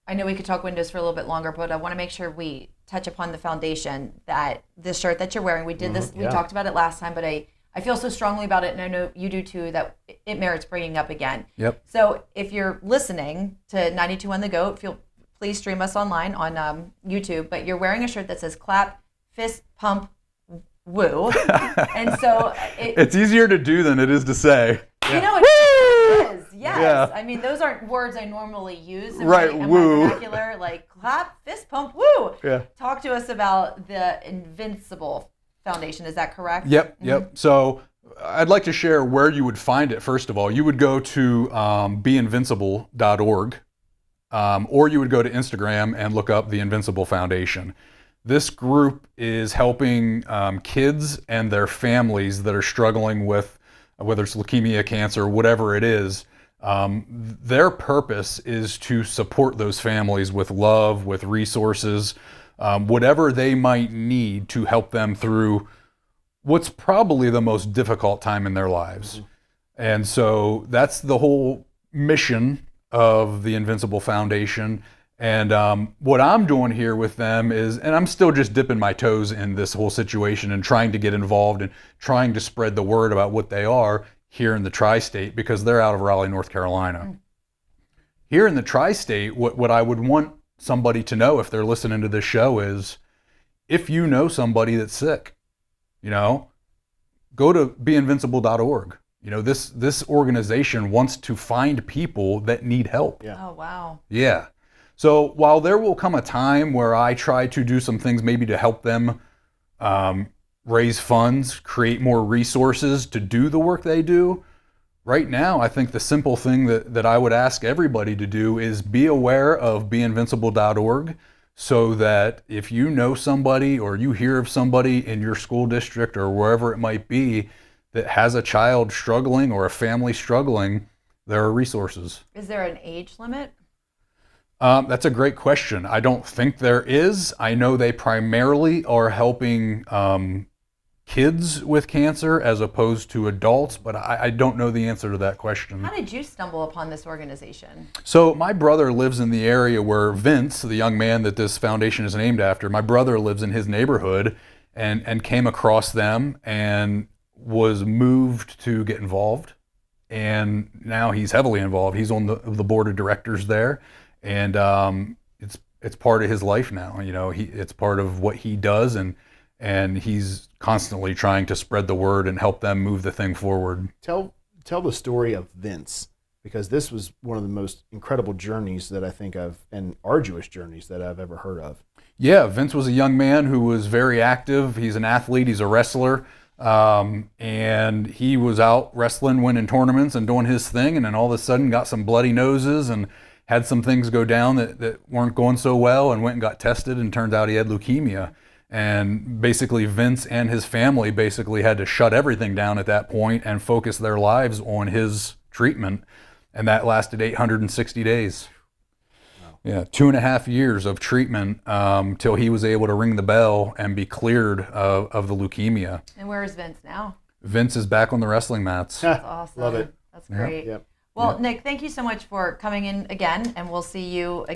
we could talk windows for a little bit longer, but I want to make sure we touch upon the foundation that this shirt that you're wearing. We did this, we talked about it last time, but I feel so strongly about it, and I know you do too, that it merits bringing up again. Yep. So if you're listening to 92 on the Go, please stream us online on YouTube, but you're wearing a shirt that says clap, fist, pump, woo. And so it's easier to do than it is to say. You know, it is. Yes. Yeah. I mean, those aren't words I normally use in my vernacular, like clap, fist pump, woo. Yeah. Talk to us about the Invincible Foundation. Is that correct? Yep. Mm-hmm. Yep. So I'd like to share where you would find it. First of all, you would go to beinvincible.org. Or you would go to Instagram and look up the Invincible Foundation. This group is helping kids and their families that are struggling with, whether it's leukemia, cancer, whatever it is. Their purpose is to support those families with love, with resources, whatever they might need to help them through what's probably the most difficult time in their lives. Mm-hmm. And so that's the whole mission of the Invincible Foundation. And what I'm doing here with them is, and I'm still just dipping my toes in this whole situation and trying to get involved and trying to spread the word about what they are here in the Tri-State, because they're out of Raleigh, North Carolina. Here in the Tri-State, what I would want somebody to know if they're listening to this show is, if you know somebody that's sick, go to beinvincible.org. This organization wants to find people that need help. Yeah. Oh, wow. Yeah. So while there will come a time where I try to do some things maybe to help them raise funds, create more resources to do the work they do, right now I think the simple thing that I would ask everybody to do is be aware of beinvincible.org, so that if you know somebody or you hear of somebody in your school district or wherever it might be that has a child struggling or a family struggling, there are resources. Is there an age limit? That's a great question. I don't think there is. I know they primarily are helping kids with cancer as opposed to adults, but I don't know the answer to that question. How did you stumble upon this organization? So my brother lives in the area where Vince, the young man that this foundation is named after, my brother lives in his neighborhood and came across them and was moved to get involved, and now he's heavily involved. He's on the board of directors there, and it's part of his life now. It's part of what he does, and he's constantly trying to spread the word and help them move the thing forward. Tell the story of Vince, because this was one of the most incredible journeys that I think and arduous journeys that I've ever heard of. Yeah, Vince was a young man who was very active. He's an athlete. He's a wrestler. And he was out wrestling, winning tournaments and doing his thing, and then all of a sudden got some bloody noses and had some things go down that weren't going so well, and went and got tested, and turned out he had leukemia. And basically Vince and his family basically had to shut everything down at that point and focus their lives on his treatment. And that lasted 860 days. Yeah, 2.5 years of treatment till he was able to ring the bell and be cleared of the leukemia. And where is Vince now? Vince is back on the wrestling mats. That's awesome. Love it. That's great. Yep. Well, Nick, thank you so much for coming in again, and we'll see you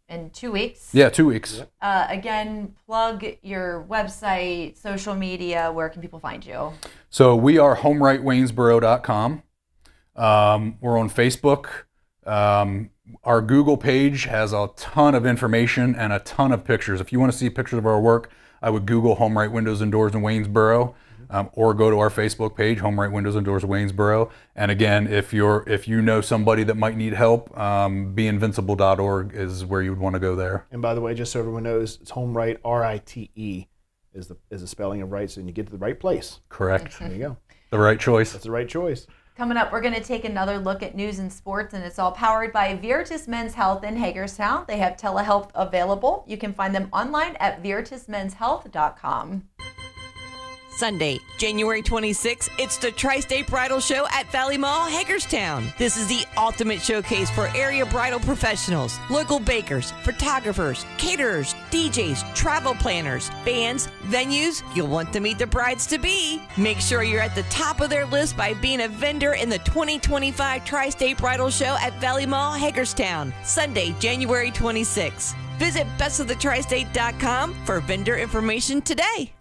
in 2 weeks. Yeah, 2 weeks. Again, plug your website, social media. Where can people find you? So we are homerightwaynesboro.com. We're on Facebook. Our Google page has a ton of information and a ton of pictures. If you want to see pictures of our work, I would Google Home Right Windows and Doors in Waynesboro, or go to our Facebook page, Home Right Windows and Doors Waynesboro. And again, if you know somebody that might need help, beinvincible.org is where you would want to go there. And by the way, just so everyone knows, it's Home Right, R-I-T-E is the spelling of right, so you get to the right place. Correct. There you go. The right choice. That's the right choice. Coming up, we're going to take another look at news and sports, and it's all powered by Veritas Men's Health in Hagerstown. They have telehealth available. You can find them online at veritasmenshealth.com. Sunday, January 26th, it's the Tristate Bridal Show at Valley Mall, Hagerstown. This is the ultimate showcase for area bridal professionals, local bakers, photographers, caterers, DJs, travel planners, bands, venues. You'll want to meet the brides-to-be. Make sure you're at the top of their list by being a vendor in the 2025 Tri-State Bridal Show at Valley Mall, Hagerstown, Sunday, January 26th. Visit bestofthetristate.com for vendor information today.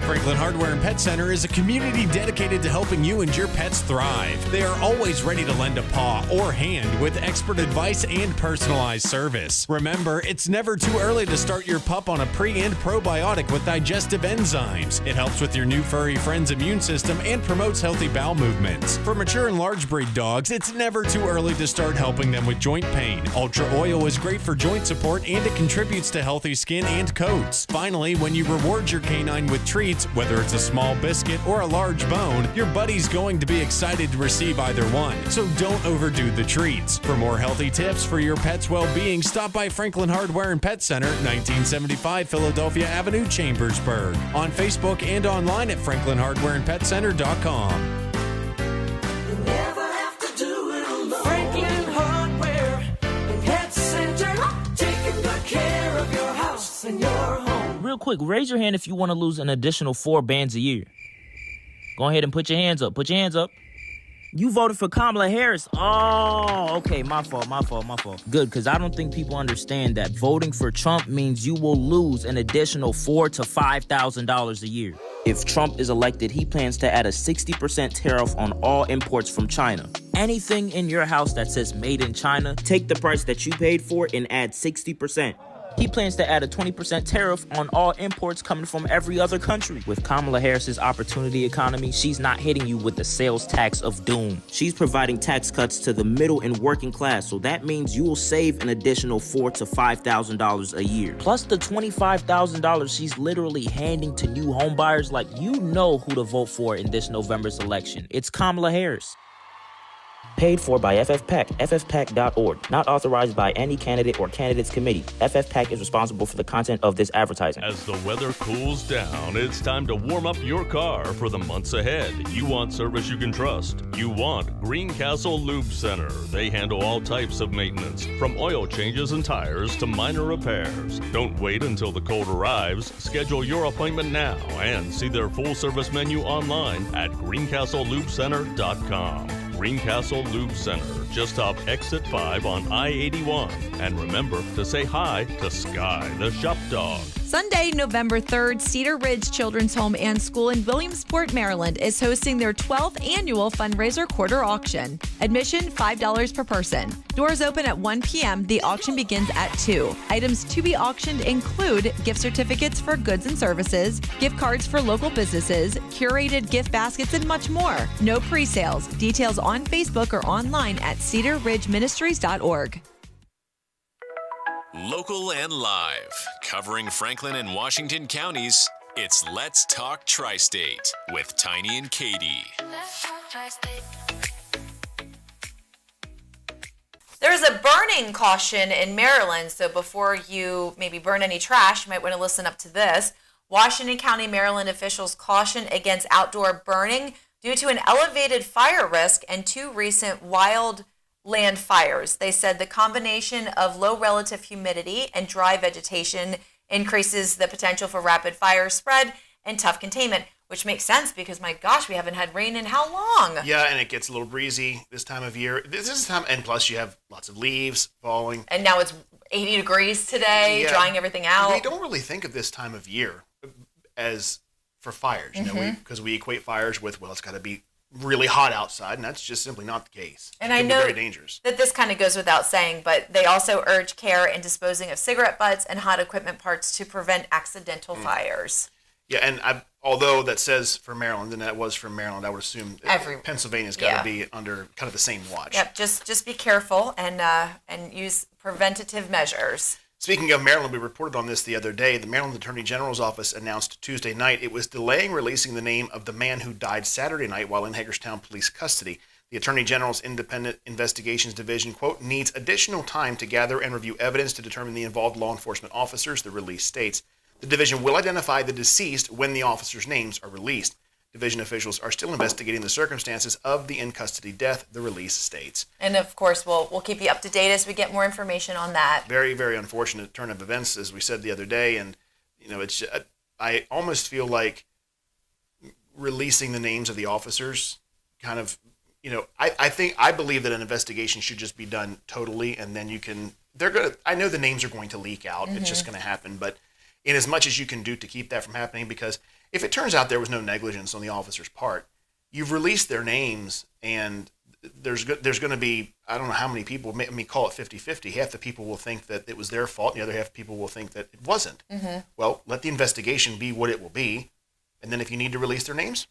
Franklin Hardware and Pet Center is a community dedicated to helping you and your pets thrive. They are always ready to lend a paw or hand with expert advice and personalized service. Remember, it's never too early to start your pup on a pre- and probiotic with digestive enzymes. It helps with your new furry friend's immune system and promotes healthy bowel movements. For mature and large breed dogs, it's never too early to start helping them with joint pain. Ultra Oil is great for joint support, and it contributes to healthy skin and coats. Finally, when you reward your canine with treats, whether it's a small biscuit or a large bone, your buddy's going to be excited to receive either one. So don't overdo the treats. For more healthy tips for your pet's well-being, stop by Franklin Hardware and Pet Center, 1975 Philadelphia Avenue, Chambersburg. On Facebook and online at franklinhardwareandpetcenter.com. Franklin Hardware and Pet Center, taking good care of your house and your home. Real quick, raise your hand if you want to lose an additional 4 bands a year. Go ahead and put your hands up. Put your hands up. You voted for Kamala Harris. Oh, okay, my fault. Good, because I don't think people understand that voting for Trump means you will lose an additional $4,000 to $5,000 a year. If Trump is elected, he plans to add a 60% tariff on all imports from China. Anything in your house that says made in China, take the price that you paid for and add 60%. He plans to add a 20% tariff on all imports coming from every other country. With Kamala Harris's opportunity economy, she's not hitting you with the sales tax of doom. She's providing tax cuts to the middle and working class, so that means you will save an additional $4,000 to $5,000 a year. Plus the $25,000 she's literally handing to new homebuyers. Like, you know who to vote for in this November's election. It's Kamala Harris. Paid for by FFPAC, ffpac.org. Not authorized by any candidate or candidates committee. FFPAC is responsible for the content of this advertising. As the weather cools down, it's time to warm up your car for the months ahead. You want service you can trust. You want Greencastle Lube Center. They handle all types of maintenance, from oil changes and tires to minor repairs. Don't wait until the cold arrives. Schedule your appointment now and see their full service menu online at greencastlelubecenter.com. Greencastle Lube Center, just off Exit 5 on I-81. And remember to say hi to Sky, the shop dog. Sunday, November 3rd, Cedar Ridge Children's Home and School in Williamsport, Maryland is hosting their 12th annual fundraiser quarter auction. Admission $5 per person. Doors open at 1 p.m. The auction begins at 2. Items to be auctioned include gift certificates for goods and services, gift cards for local businesses, curated gift baskets, and much more. No pre-sales. Details on Facebook or online at cedarridgeministries.org. Local and live, covering Franklin and Washington counties, It's Let's Talk Tri-State with Tiny and Katie. There's a burning caution in Maryland, so before you maybe burn any trash, you might want to listen up to this. Washington County, Maryland officials caution against outdoor burning due to an elevated fire risk and 2 recent wildland fires. They said the combination of low relative humidity and dry vegetation increases the potential for rapid fire spread and tough containment, which makes sense because, my gosh, we haven't had rain in how long? Yeah, and it gets a little breezy this time of year. This is time, and plus you have lots of leaves falling. And now it's 80 degrees today, drying everything out. We don't really think of this time of year as for fires, you know, because we equate fires with, well, it's got to be really hot outside, and that's just simply not the case. And it I can know be very dangerous. that this kind of goes without saying, but they also urge care in disposing of cigarette butts and hot equipment parts to prevent accidental fires. Yeah, and although that says for Maryland, and that was for Maryland, I would assume Pennsylvania's got to be under kind of the same watch. Yep, just be careful and use preventative measures. Speaking of Maryland, we reported on this the other day. The Maryland Attorney General's office announced Tuesday night it was delaying releasing the name of the man who died Saturday night while in Hagerstown police custody. The Attorney General's Independent Investigations Division, quote, needs additional time to gather and review evidence to determine the involved law enforcement officers, the release states. The division will identify the deceased when the officers' names are released. Division officials are still investigating the circumstances of the in-custody death, the release states. And of course, we'll keep you up to date as we get more information on that. Very, very unfortunate turn of events, as we said the other day. And, you know, it's I almost feel like releasing the names of the officers kind of, you know, I believe that an investigation should just be done totally, and then I know the names are going to leak out. It's just going to happen. But in as much as you can do to keep that from happening, because if it turns out there was no negligence on the officer's part, you've released their names, and there's going to be, I don't know how many people, call it 50-50. Half the people will think that it was their fault, and the other half of people will think that it wasn't. Mm-hmm. Well, let the investigation be what it will be, and then if you need to release their names,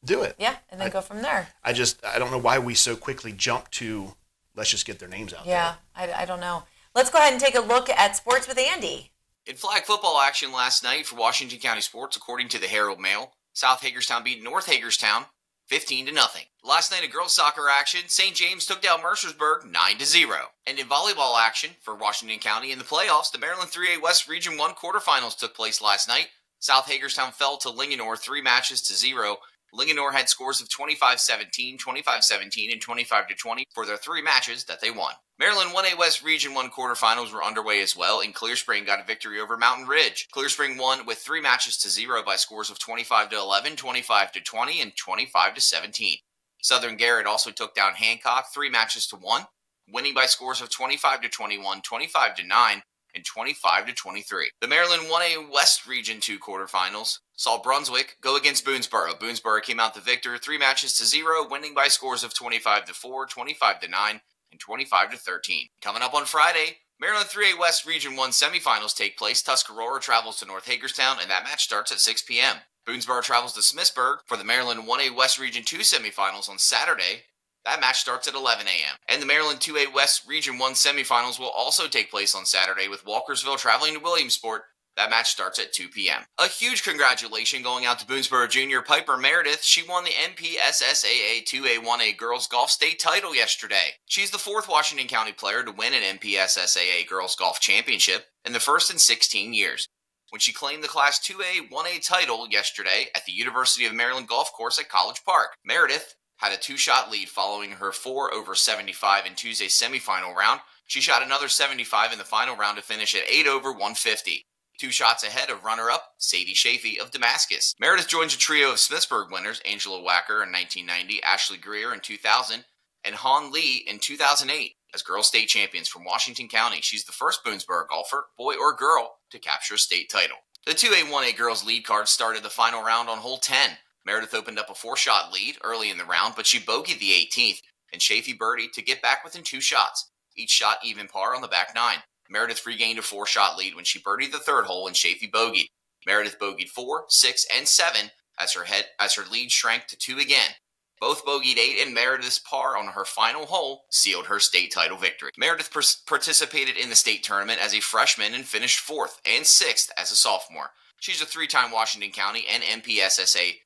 do it. Yeah, and then go from there. I don't know why we so quickly jump to, let's just get their names out there. Yeah, I don't know. Let's go ahead and take a look at sports with Andy. In flag football action last night for Washington County sports, according to the Herald Mail, South Hagerstown beat North Hagerstown 15-0. Last night of girls soccer action, St. James took down Mercersburg 9-0. And in volleyball action for Washington County in the playoffs, the Maryland 3A West Region 1 quarterfinals took place last night. South Hagerstown fell to Linganore 3-0. Linganore had scores of 25-17, 25-17, and 25-20 for their 3 matches that they won. Maryland 1A West Region 1 quarterfinals were underway as well, and Clear Spring got a victory over Mountain Ridge. Clear Spring won with 3-0 by scores of 25-11, 25-20, and 25-17. Southern Garrett also took down Hancock 3-1, winning by scores of 25-21, 25-9, and 25-23. The Maryland 1A West Region 2 quarterfinals saw Brunswick go against Boonesboro. Boonesboro came out the victor 3-0, winning by scores of 25-4, 25-9, and 25-13. Coming up on Friday, Maryland 3A West Region 1 semifinals take place. Tuscarora travels to North Hagerstown, and that match starts at 6 p.m. Boonesboro travels to Smithsburg for the Maryland 1A West Region 2 semifinals on Saturday. That match starts at 11 a.m. And the Maryland 2A West Region 1 semifinals will also take place on Saturday with Walkersville traveling to Williamsport. That match starts at 2 p.m. A huge congratulations going out to Boonesboro Junior Piper Meredith. She won the MPSSAA 2A1A Girls Golf State title yesterday. She's the 4th Washington County player to win an MPSSAA Girls Golf Championship and the first in 16 years. When she claimed the Class 2A 1A title yesterday at the University of Maryland Golf Course at College Park, Meredith had a 2-shot lead following her 4 over 75 in Tuesday's semifinal round. She shot another 75 in the final round to finish at 8 over 150. 2 shots ahead of runner-up Sadie Chafee of Damascus. Meredith joins a trio of Smithsburg winners, Angela Wacker in 1990, Ashley Greer in 2000, and Han Lee in 2008 as girls state champions from Washington County. She's the first Boonesboro golfer, boy or girl, to capture a state title. The 2A1A girls lead card started the final round on hole 10. Meredith opened up a 4-shot lead early in the round, but she bogeyed the 18th, and Chafee birdied to get back within 2 shots. Each shot even par on the back 9. Meredith regained a 4-shot lead when she birdied the 3rd hole and Chafee bogeyed. Meredith bogeyed 4, 6, and 7 as her lead shrank to 2 again. Both bogeyed 8, and Meredith's par on her final hole sealed her state title victory. Meredith participated in the state tournament as a freshman and finished 4th and 6th as a sophomore. She's a 3-time Washington County and MPSSA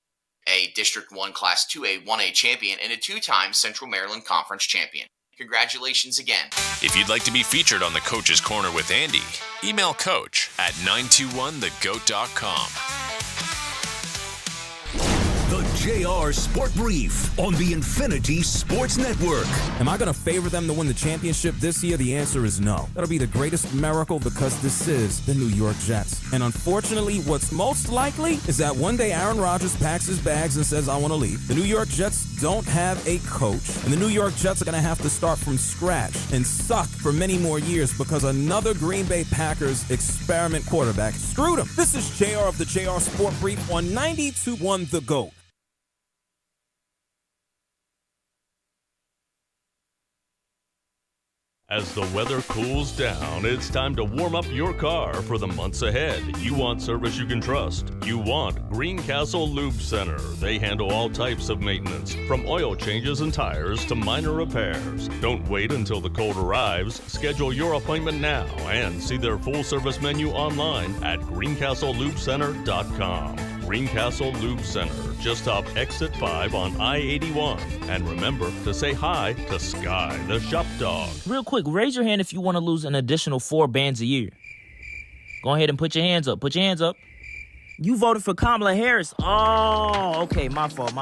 District 1 Class 2A 1A champion and a 2-time Central Maryland Conference champion. Congratulations again. If you'd like to be featured on the Coach's Corner with Andy, email coach at 921thegoat.com. The JR Sport Brief on the Infinity Sports Network. Am I going to favor them to win the championship this year? The answer is no. That'll be the greatest miracle because this is the New York Jets. And unfortunately, what's most likely is that one day Aaron Rodgers packs his bags and says, I want to leave. The New York Jets don't have a coach. And the New York Jets are going to have to start from scratch and suck for many more years because another Green Bay Packers experiment quarterback screwed them. This is JR of the JR Sport Brief on 92.1 The GOAT. As the weather cools down, it's time to warm up your car for the months ahead. You want service you can trust. You want Greencastle Lube Center. They handle all types of maintenance, from oil changes and tires to minor repairs. Don't wait until the cold arrives. Schedule your appointment now and see their full service menu online at greencastlelubecenter.com. Greencastle Lube Center, just off Exit 5 on I-81. And remember to say hi to Sky, the shop dog. Real quick, raise your hand if you want to lose an additional 4 bands a year. Go ahead and put your hands up. Put your hands up. You voted for Kamala Harris. Oh, okay, my fault.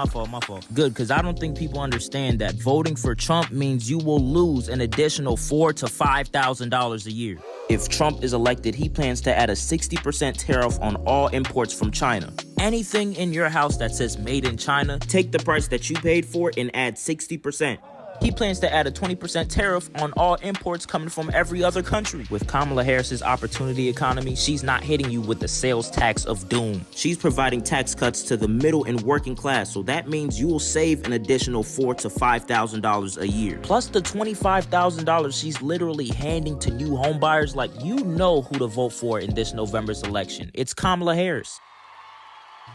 Good, because I don't think people understand that voting for Trump means you will lose an additional $4,000 to $5,000 a year. If Trump is elected, he plans to add a 60% tariff on all imports from China. Anything in your house that says made in China, take the price that you paid for and add 60%. He plans to add a 20% tariff on all imports coming from every other country. With Kamala Harris's opportunity economy, she's not hitting you with the sales tax of doom. She's providing tax cuts to the middle and working class, so that means you will save an additional $4,000 to $5,000 a year. Plus the $25,000 she's literally handing to new home buyers. Like, you know who to vote for in this November's election. It's Kamala Harris.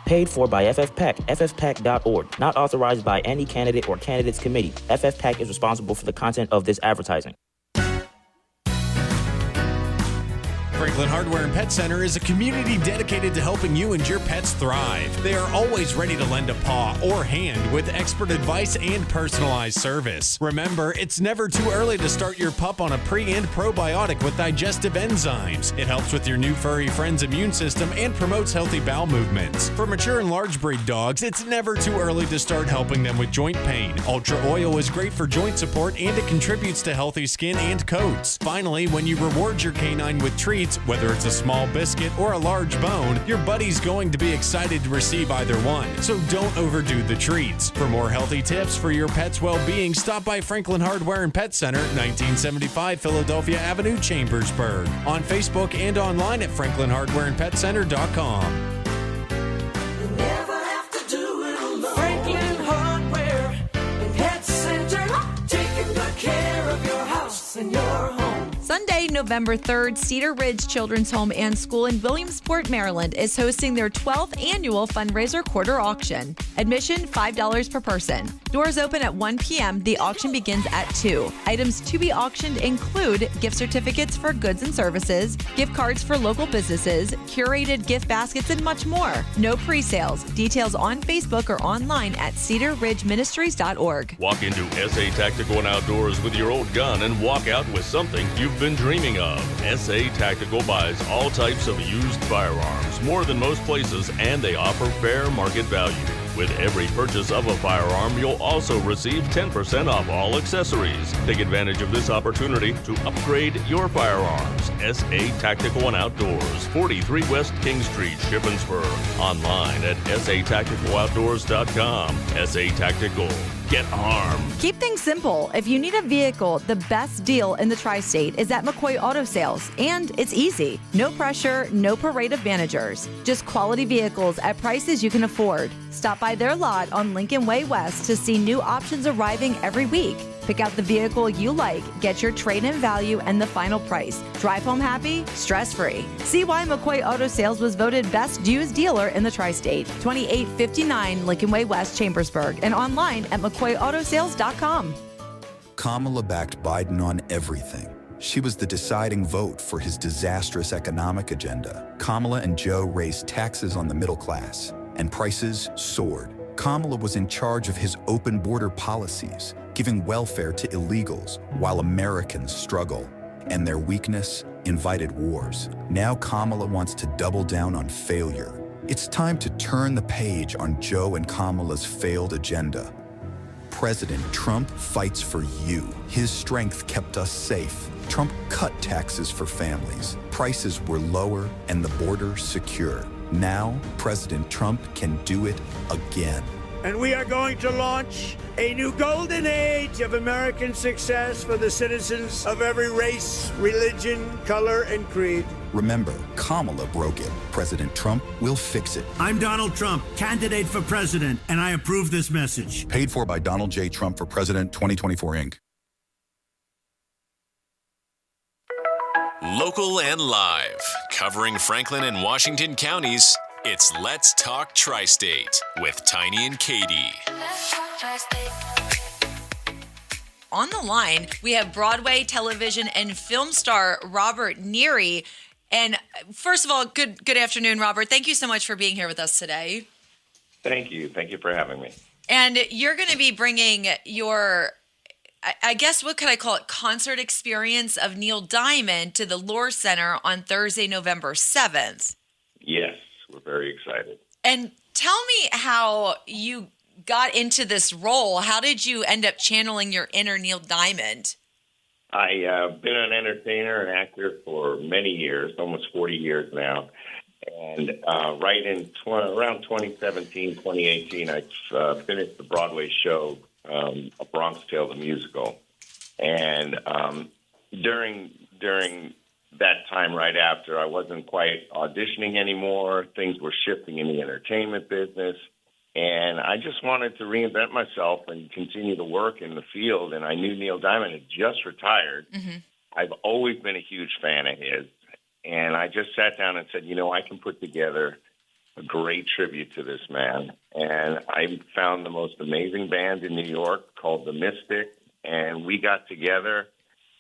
Paid for by FFPAC, ffpac.org. Not authorized by any candidate or candidates committee. FFPAC is responsible for the content of this advertising. Franklin Hardware and Pet Center is a community dedicated to helping you and your pets thrive. They are always ready to lend a paw or hand with expert advice and personalized service. Remember, it's never too early to start your pup on a pre- and probiotic with digestive enzymes. It helps with your new furry friend's immune system and promotes healthy bowel movements. For mature and large breed dogs, it's never too early to start helping them with joint pain. Ultra Oil is great for joint support and it contributes to healthy skin and coats. Finally, when you reward your canine with treats, whether it's a small biscuit or a large bone, your buddy's going to be excited to receive either one. So don't overdo the treats. For more healthy tips for your pet's well-being, stop by Franklin Hardware and Pet Center, 1975 Philadelphia Avenue, Chambersburg. On Facebook and online at franklinhardwareandpetcenter.com. Never have to do it alone. Franklin Hardware and Pet Center, taking good care of your house and your home. Sunday, November 3rd, Cedar Ridge Children's Home and School in Williamsport, Maryland is hosting their 12th annual fundraiser quarter auction. Admission $5 per person. Doors open at 1 p.m. The auction begins at 2. Items to be auctioned include gift certificates for goods and services, gift cards for local businesses, curated gift baskets, and much more. No pre-sales. Details on Facebook or online at cedarridgeministries.org. Walk into SA Tactical and Outdoors with your old gun and walk out with something you've been dreaming of. SA Tactical buys all types of used firearms, more than most places, and they offer fair market value. With every purchase of a firearm, you'll also receive 10% off all accessories. Take advantage of this opportunity to upgrade your firearms. SA Tactical and Outdoors, 43 West King Street, Shippensburg. Online at satacticaloutdoors.com. SA Tactical. Get armed. Keep things simple. If you need a vehicle, the best deal in the Tri-State is at McCoy Auto Sales, and it's easy. No pressure, no parade of managers. Just quality vehicles at prices you can afford. Stop by their lot on Lincoln Way West to see new options arriving every week. Pick out the vehicle you like, get your trade-in value and the final price. Drive home happy, stress-free. See why McCoy Auto Sales was voted best used dealer in the Tri-State. 2859 Lincoln Way West, Chambersburg, and online at McCoyautosales.com. Kamala backed Biden on everything. She was the deciding vote for his disastrous economic agenda. Kamala and Joe raised taxes on the middle class, and prices soared. Kamala was in charge of his open border policies, giving welfare to illegals while Americans struggle, and their weakness invited wars. Now Kamala wants to double down on failure. It's time to turn the page on Joe and Kamala's failed agenda. President Trump fights for you. His strength kept us safe. Trump cut taxes for families. Prices were lower and the border secure. Now, President Trump can do it again. And we are going to launch a new golden age of American success for the citizens of every race, religion, color, and creed. Remember, Kamala broke it. President Trump will fix it. I'm Donald Trump, candidate for president, and I approve this message. Paid for by Donald J. Trump for President 2024, Inc. Local and live, covering Franklin and Washington counties, it's Let's Talk Tri-State with Tiny and Katie. On the line, we have Broadway, television, and film star Robert Neary. And first of all, good afternoon, Robert. Thank you so much for being here with us today. Thank you. Thank you for having me. And you're going to be bringing your, I guess, what could I call it, concert experience of Neil Diamond to the Lore Center on Thursday, November 7th. Yes, we're very excited. And tell me how you got into this role. How did you end up channeling your inner Neil Diamond? I've been an entertainer and actor for many years, almost 40 years now. And right in around 2017, 2018, I finished the Broadway show, A Bronx Tale, the musical. And during that time right after, I wasn't quite auditioning anymore. Things were shifting in the entertainment business. And I just wanted to reinvent myself and continue to work in the field. And I knew Neil Diamond had just retired. Mm-hmm. I've always been a huge fan of his. And I just sat down and said, I can put together a great tribute to this man. And I found the most amazing band in New York called The Mystic. And we got together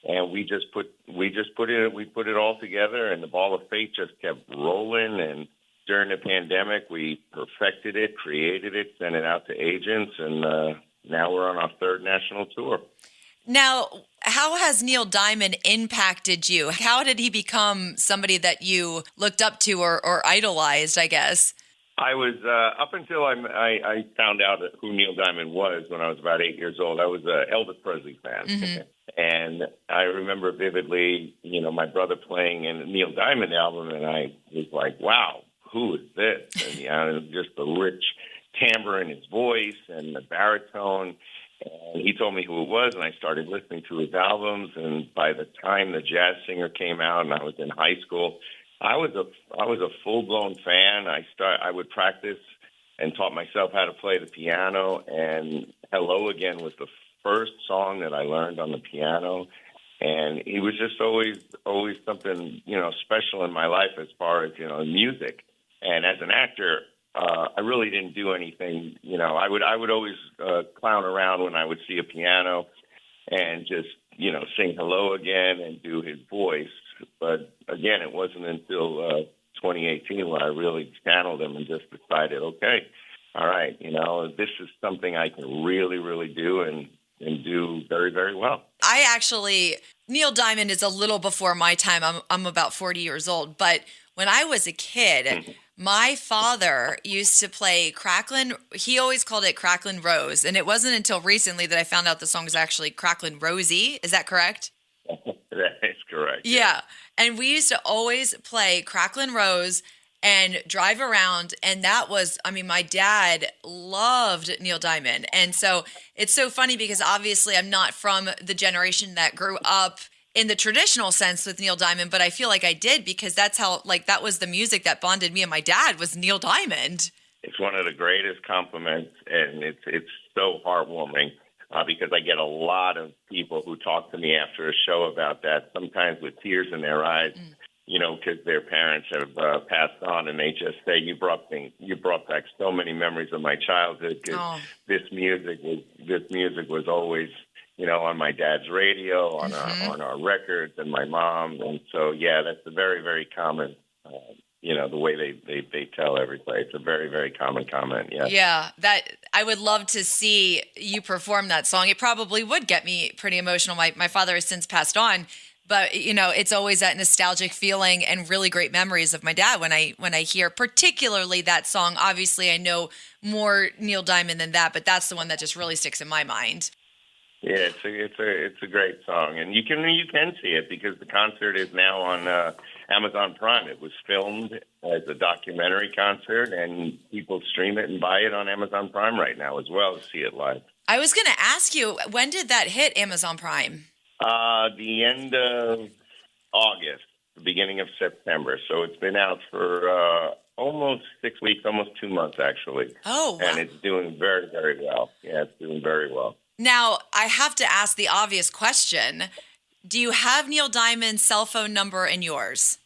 and we put it all together, and the ball of fate just kept rolling. And during the pandemic, we perfected it, created it, sent it out to agents, and now we're on our third national tour. Now, how has Neil Diamond impacted you? How did he become somebody that you looked up to or idolized, I guess? I was, up until I found out who Neil Diamond was when I was about 8 years old, I was an Elvis Presley fan. Mm-hmm. And I remember vividly, my brother playing a Neil Diamond album, and I was like, wow, who is this? And just the rich timbre in his voice and the baritone. And he told me who it was, and I started listening to his albums. And by the time The Jazz Singer came out, and I was in high school, I was a full-blown fan. I would practice and taught myself how to play the piano. And Hello Again was the first song that I learned on the piano. And he was just always something, special in my life as far as, music. And as an actor, I really didn't do anything. I would always clown around when I would see a piano and just, sing Hello Again and do his voice. But again, it wasn't until 2018 where I really channeled him and just decided, okay, all right, this is something I can really, really do and do very, very well. Neil Diamond is a little before my time. I'm about 40 years old. But when I was a kid, my father used to play Cracklin'. He always called it Cracklin' Rose. And it wasn't until recently that I found out the song was actually Cracklin' Rosie. Is that correct? That is correct. Yeah. And we used to always play Cracklin' Rose and drive around. And that was, my dad loved Neil Diamond. And so it's so funny because obviously I'm not from the generation that grew up in the traditional sense with Neil Diamond, but I feel like I did because that's how, that was the music that bonded me and my dad was Neil Diamond. It's one of the greatest compliments, and it's so heartwarming because I get a lot of people who talk to me after a show about that, sometimes with tears in their eyes, because their parents have passed on, and they just say, you brought back so many memories of my childhood because this music was always, on my dad's radio, on our records, and my mom. And so, yeah, that's a very, very common, the way they tell everybody. It's a very, very common comment, yeah. Yeah, that I would love to see you perform that song. It probably would get me pretty emotional. My father has since passed on, but it's always that nostalgic feeling and really great memories of my dad when I hear particularly that song. Obviously, I know more Neil Diamond than that, but that's the one that just really sticks in my mind. Yeah, it's a great song, and you can see it because the concert is now on Amazon Prime. It was filmed as a documentary concert, and people stream it and buy it on Amazon Prime right now as well to see it live. I was going to ask you, when did that hit Amazon Prime? The end of August, the beginning of September. So it's been out for almost 6 weeks, almost 2 months actually. Oh, wow. And it's doing very, very well. Yeah, it's doing very well. Now, I have to ask the obvious question. Do you have Neil Diamond's cell phone number in yours?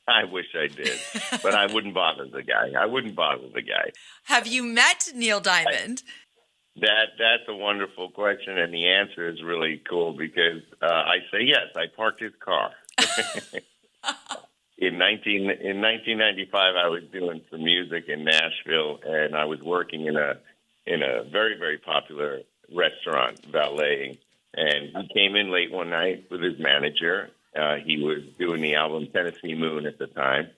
I wish I did, but I wouldn't bother the guy. Have you met Neil Diamond? That's a wonderul question, and the answer is really cool because I say yes. I parked his car. In 1995, I was doing some music in Nashville, and I was working in a very, very popular restaurant, valeting, and he came in late one night with his manager. He was doing the album Tennessee Moon at the time,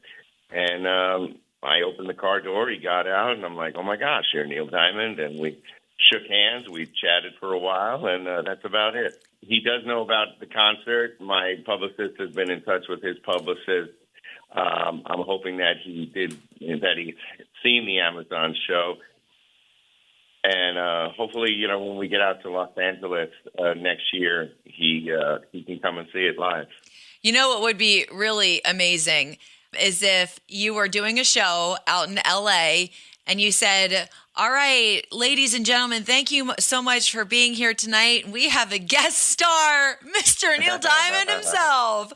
and I opened the car door. He got out, and I'm like, "Oh my gosh, you're Neil Diamond!" And we shook hands. We chatted for a while, and that's about it. He does know about the concert. My publicist has been in touch with his publicist. I'm hoping that he's seen the Amazon show. And hopefully, when we get out to Los Angeles next year, he can come and see it live. You know what would be really amazing is if you were doing a show out in L.A. and you said, "All right, ladies and gentlemen, thank you so much for being here tonight. We have a guest star, Mr. Neil Diamond himself."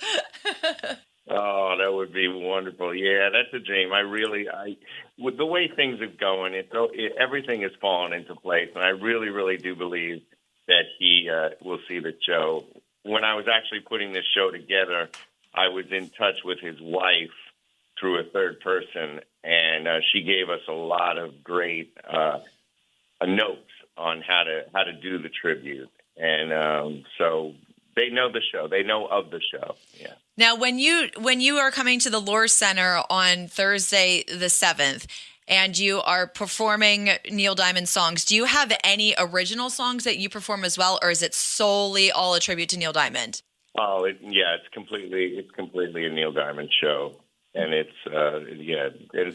Oh, that would be wonderful. Yeah, that's a dream. With the way things are going, everything is falling into place, and I really, really do believe that he will see the show. When I was actually putting this show together, I was in touch with his wife through a third person, and she gave us a lot of great notes on how to do the tribute, and so they know the show. They know of the show. Yeah. Now, when you are coming to the Lure Center on Thursday the 7th, and you are performing Neil Diamond songs, do you have any original songs that you perform as well, or is it solely all a tribute to Neil Diamond? Oh, it's completely a Neil Diamond show, and it's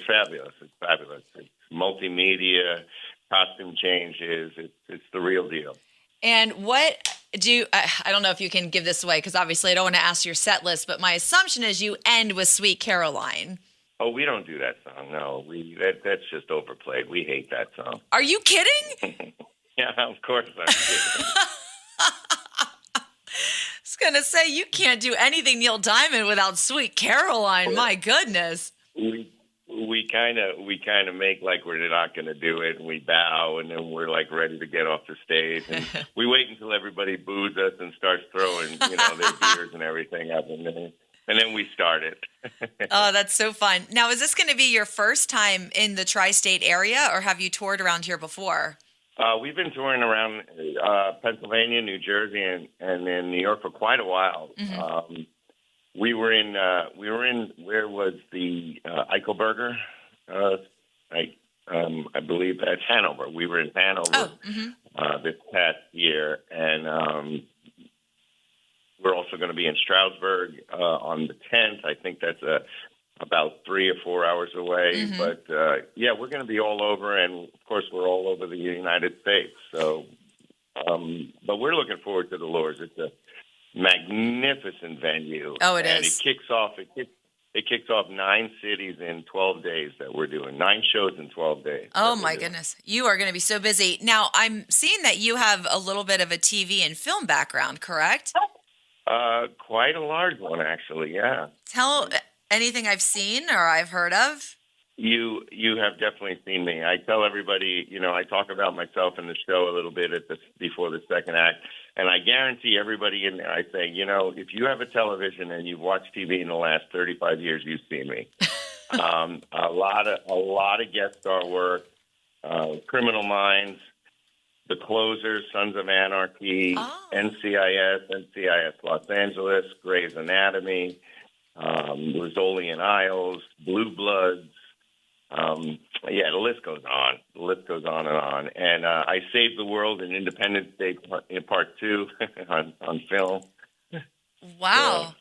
fabulous. It's fabulous. It's multimedia, costume changes. It's the real deal. And what I don't know if you can give this away because obviously I don't want to ask your set list, but my assumption is you end with Sweet Caroline. Oh, we don't do that song. No, that's just overplayed. We hate that song. Are you kidding? Yeah, of course I'm kidding. I was going to say, you can't do anything Neil Diamond without Sweet Caroline. My goodness. We kind of make like we're not going to do it, and we bow, and then we're like ready to get off the stage, and we wait until everybody boos us and starts throwing their beers and everything up, and then we start it. Oh, that's so fun! Now, is this going to be your first time in the Tri-State area, or have you toured around here before? We've been touring around Pennsylvania, New Jersey, and in New York for quite a while. Mm-hmm. We were in where was the Eichelberger? I believe that's Hanover. We were in Hanover this past year, and we're also going to be in Stroudsburg on the 10th. I think that's about 3 or 4 hours away. Mm-hmm. But we're going to be all over, and of course we're all over the United States. So, but we're looking forward to the Lures. It's a magnificent venue. Oh, it and is. It kicks off 9 cities in 12 days that we're doing. 9 shows in 12 days. Oh, my goodness. You are going to be so busy. Now, I'm seeing that you have a little bit of a TV and film background, correct? Quite a large one, actually, yeah. Tell anything I've seen or I've heard of. You have definitely seen me. I tell everybody, I talk about myself in the show a little bit before the second act, and I guarantee everybody in there, I say, if you have a television and you've watched TV in the last 35 years, you've seen me. A lot of guest star work, Criminal Minds, The Closers, Sons of Anarchy, NCIS Los Angeles, Grey's Anatomy, Rizzoli and Isles, Blue Bloods. The list goes on. The list goes on and on. And I saved the world in Independence Day Part 2 on film. Wow.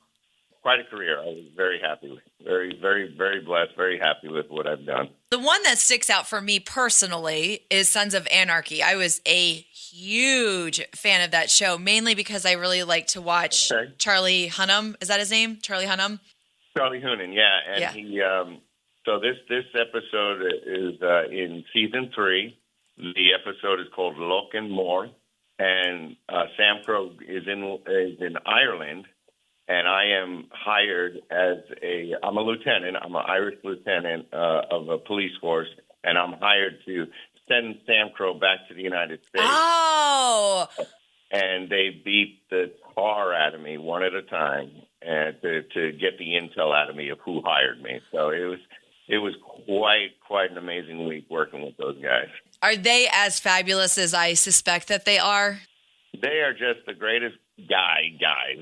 Quite a career. I was very happy with. Very, very, very blessed, very happy with what I've done. The one that sticks out for me personally is Sons of Anarchy. I was a huge fan of that show, mainly because I really like to watch Charlie Hunnam. Is that his name? Charlie Hunnam? Charlie Hunnam, yeah. And he... So this episode is in season 3. The episode is called Loch and More, and Sam Crow is in Ireland, and I am hired I'm a lieutenant. I'm an Irish lieutenant of a police force, and I'm hired to send Sam Crow back to the United States. Oh! And they beat the tar out of me one at a time, and to get the intel out of me of who hired me. So it was quite an amazing week working with those guys. Are they as fabulous as I suspect that they are? They are just the greatest guys.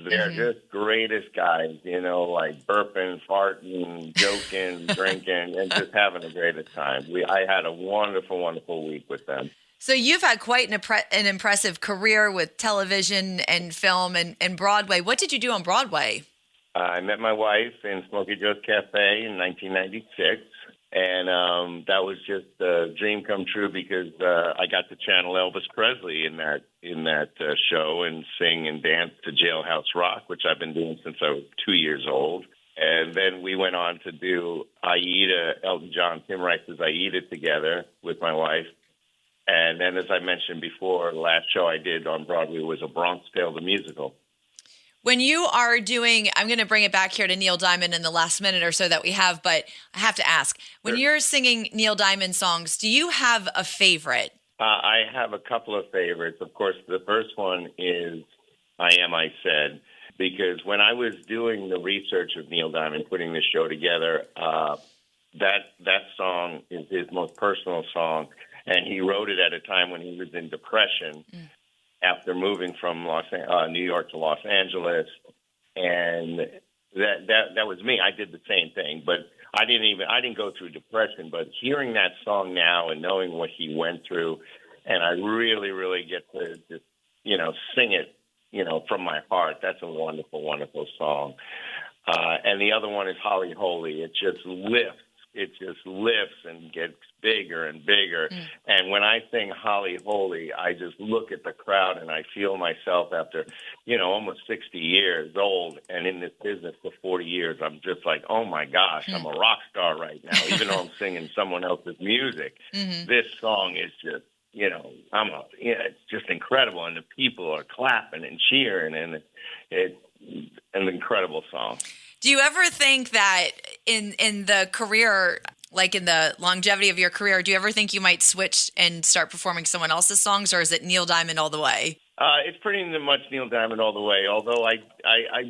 They're just greatest guys, like burping, farting, joking, drinking, and just having the greatest time. I had a wonderful, wonderful week with them. So you've had quite an impressive career with television and film and Broadway. What did you do on Broadway? I met my wife in Smokey Joe's Cafe in 1996, and that was just a dream come true because I got to channel Elvis Presley in that show and sing and dance to Jailhouse Rock, which I've been doing since I was 2 years old. And then we went on to do Aida, Elton John, Tim Rice's Aida together with my wife. And then, as I mentioned before, the last show I did on Broadway was A Bronx Tale, the musical. When you are doing, I'm going to bring it back here to Neil Diamond in the last minute or so that we have, but I have to ask, when you're singing Neil Diamond songs, do you have a favorite? I have a couple of favorites. Of course, the first one is I Am, I Said, because when I was doing the research of Neil Diamond, putting this show together, that song is his most personal song, and he wrote it at a time when he was in depression. After moving from New York to Los Angeles, and that was me. I did the same thing, but I didn't go through depression. But hearing that song now and knowing what he went through, and I really, really get to just sing it, from my heart. That's a wonderful, wonderful song. And the other one is Holly Holy. It just lifts. It just lifts and gets bigger and bigger. And when I sing Holly Holy, I just look at the crowd and I feel myself after, almost 60 years old and in this business for 40 years. I'm just like, oh my gosh, I'm a rock star right now, even though I'm singing someone else's music. This song is just, it's just incredible. And the people are clapping and cheering, and it's an incredible song. Do you ever think that in the career, like in the longevity of your career, do you ever think you might switch and start performing someone else's songs, or is it Neil Diamond all the way? It's pretty much Neil Diamond all the way, although I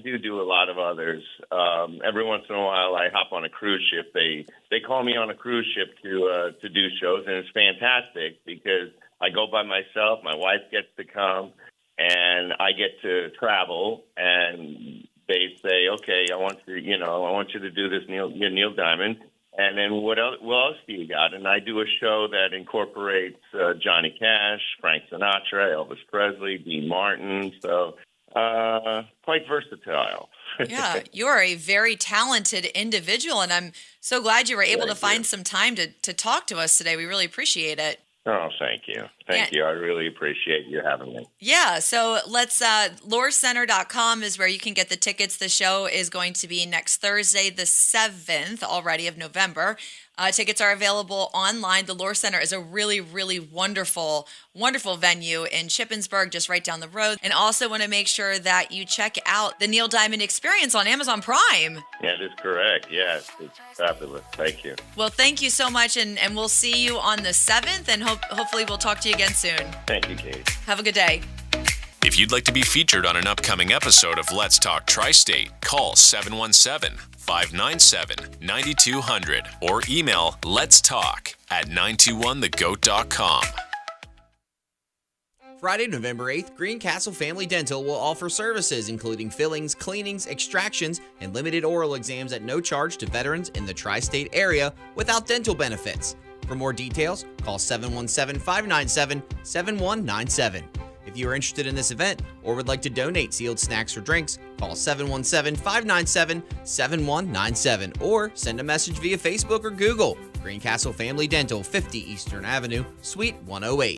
do a lot of others. Every once in a while I hop on a cruise ship. They call me on a cruise ship to do shows, and it's fantastic because I go by myself, my wife gets to come, and I get to travel, and they say, okay, I want you to do this Neil Diamond. And then what else do you got? And I do a show that incorporates Johnny Cash, Frank Sinatra, Elvis Presley, Dean Martin. So quite versatile. Yeah, you are a very talented individual, and I'm so glad you were able to find some time to talk to us today. We really appreciate it. Oh, thank you. Thank you. I really appreciate you having me. Yeah, so let's, lorecenter.com is where you can get the tickets. The show is going to be next Thursday, the 7th already of November. Tickets are available online. The Lore Center is a really, really wonderful venue in Shippensburg, just right down the road. And also want to make sure that you check out the Neil Diamond Experience on Amazon Prime. That is correct. Yes, it's fabulous. Thank you. Well, thank you so much, and we'll see you on the 7th, and hopefully we'll talk to you again soon. Thank you, Kate. Have a good day. If you'd like to be featured on an upcoming episode of Let's Talk Tri-State, call 717-597-9200 or email letstalk@921thegoat.com. Friday, November 8th, Greencastle Family Dental will offer services including fillings, cleanings, extractions, and limited oral exams at no charge to veterans in the tri-state area without dental benefits. For more details, call 717-597-7197. If you are interested in this event or would like to donate sealed snacks or drinks, call 717-597-7197 or send a message via Facebook or Google. Greencastle Family Dental, 50 Eastern Avenue, Suite 108.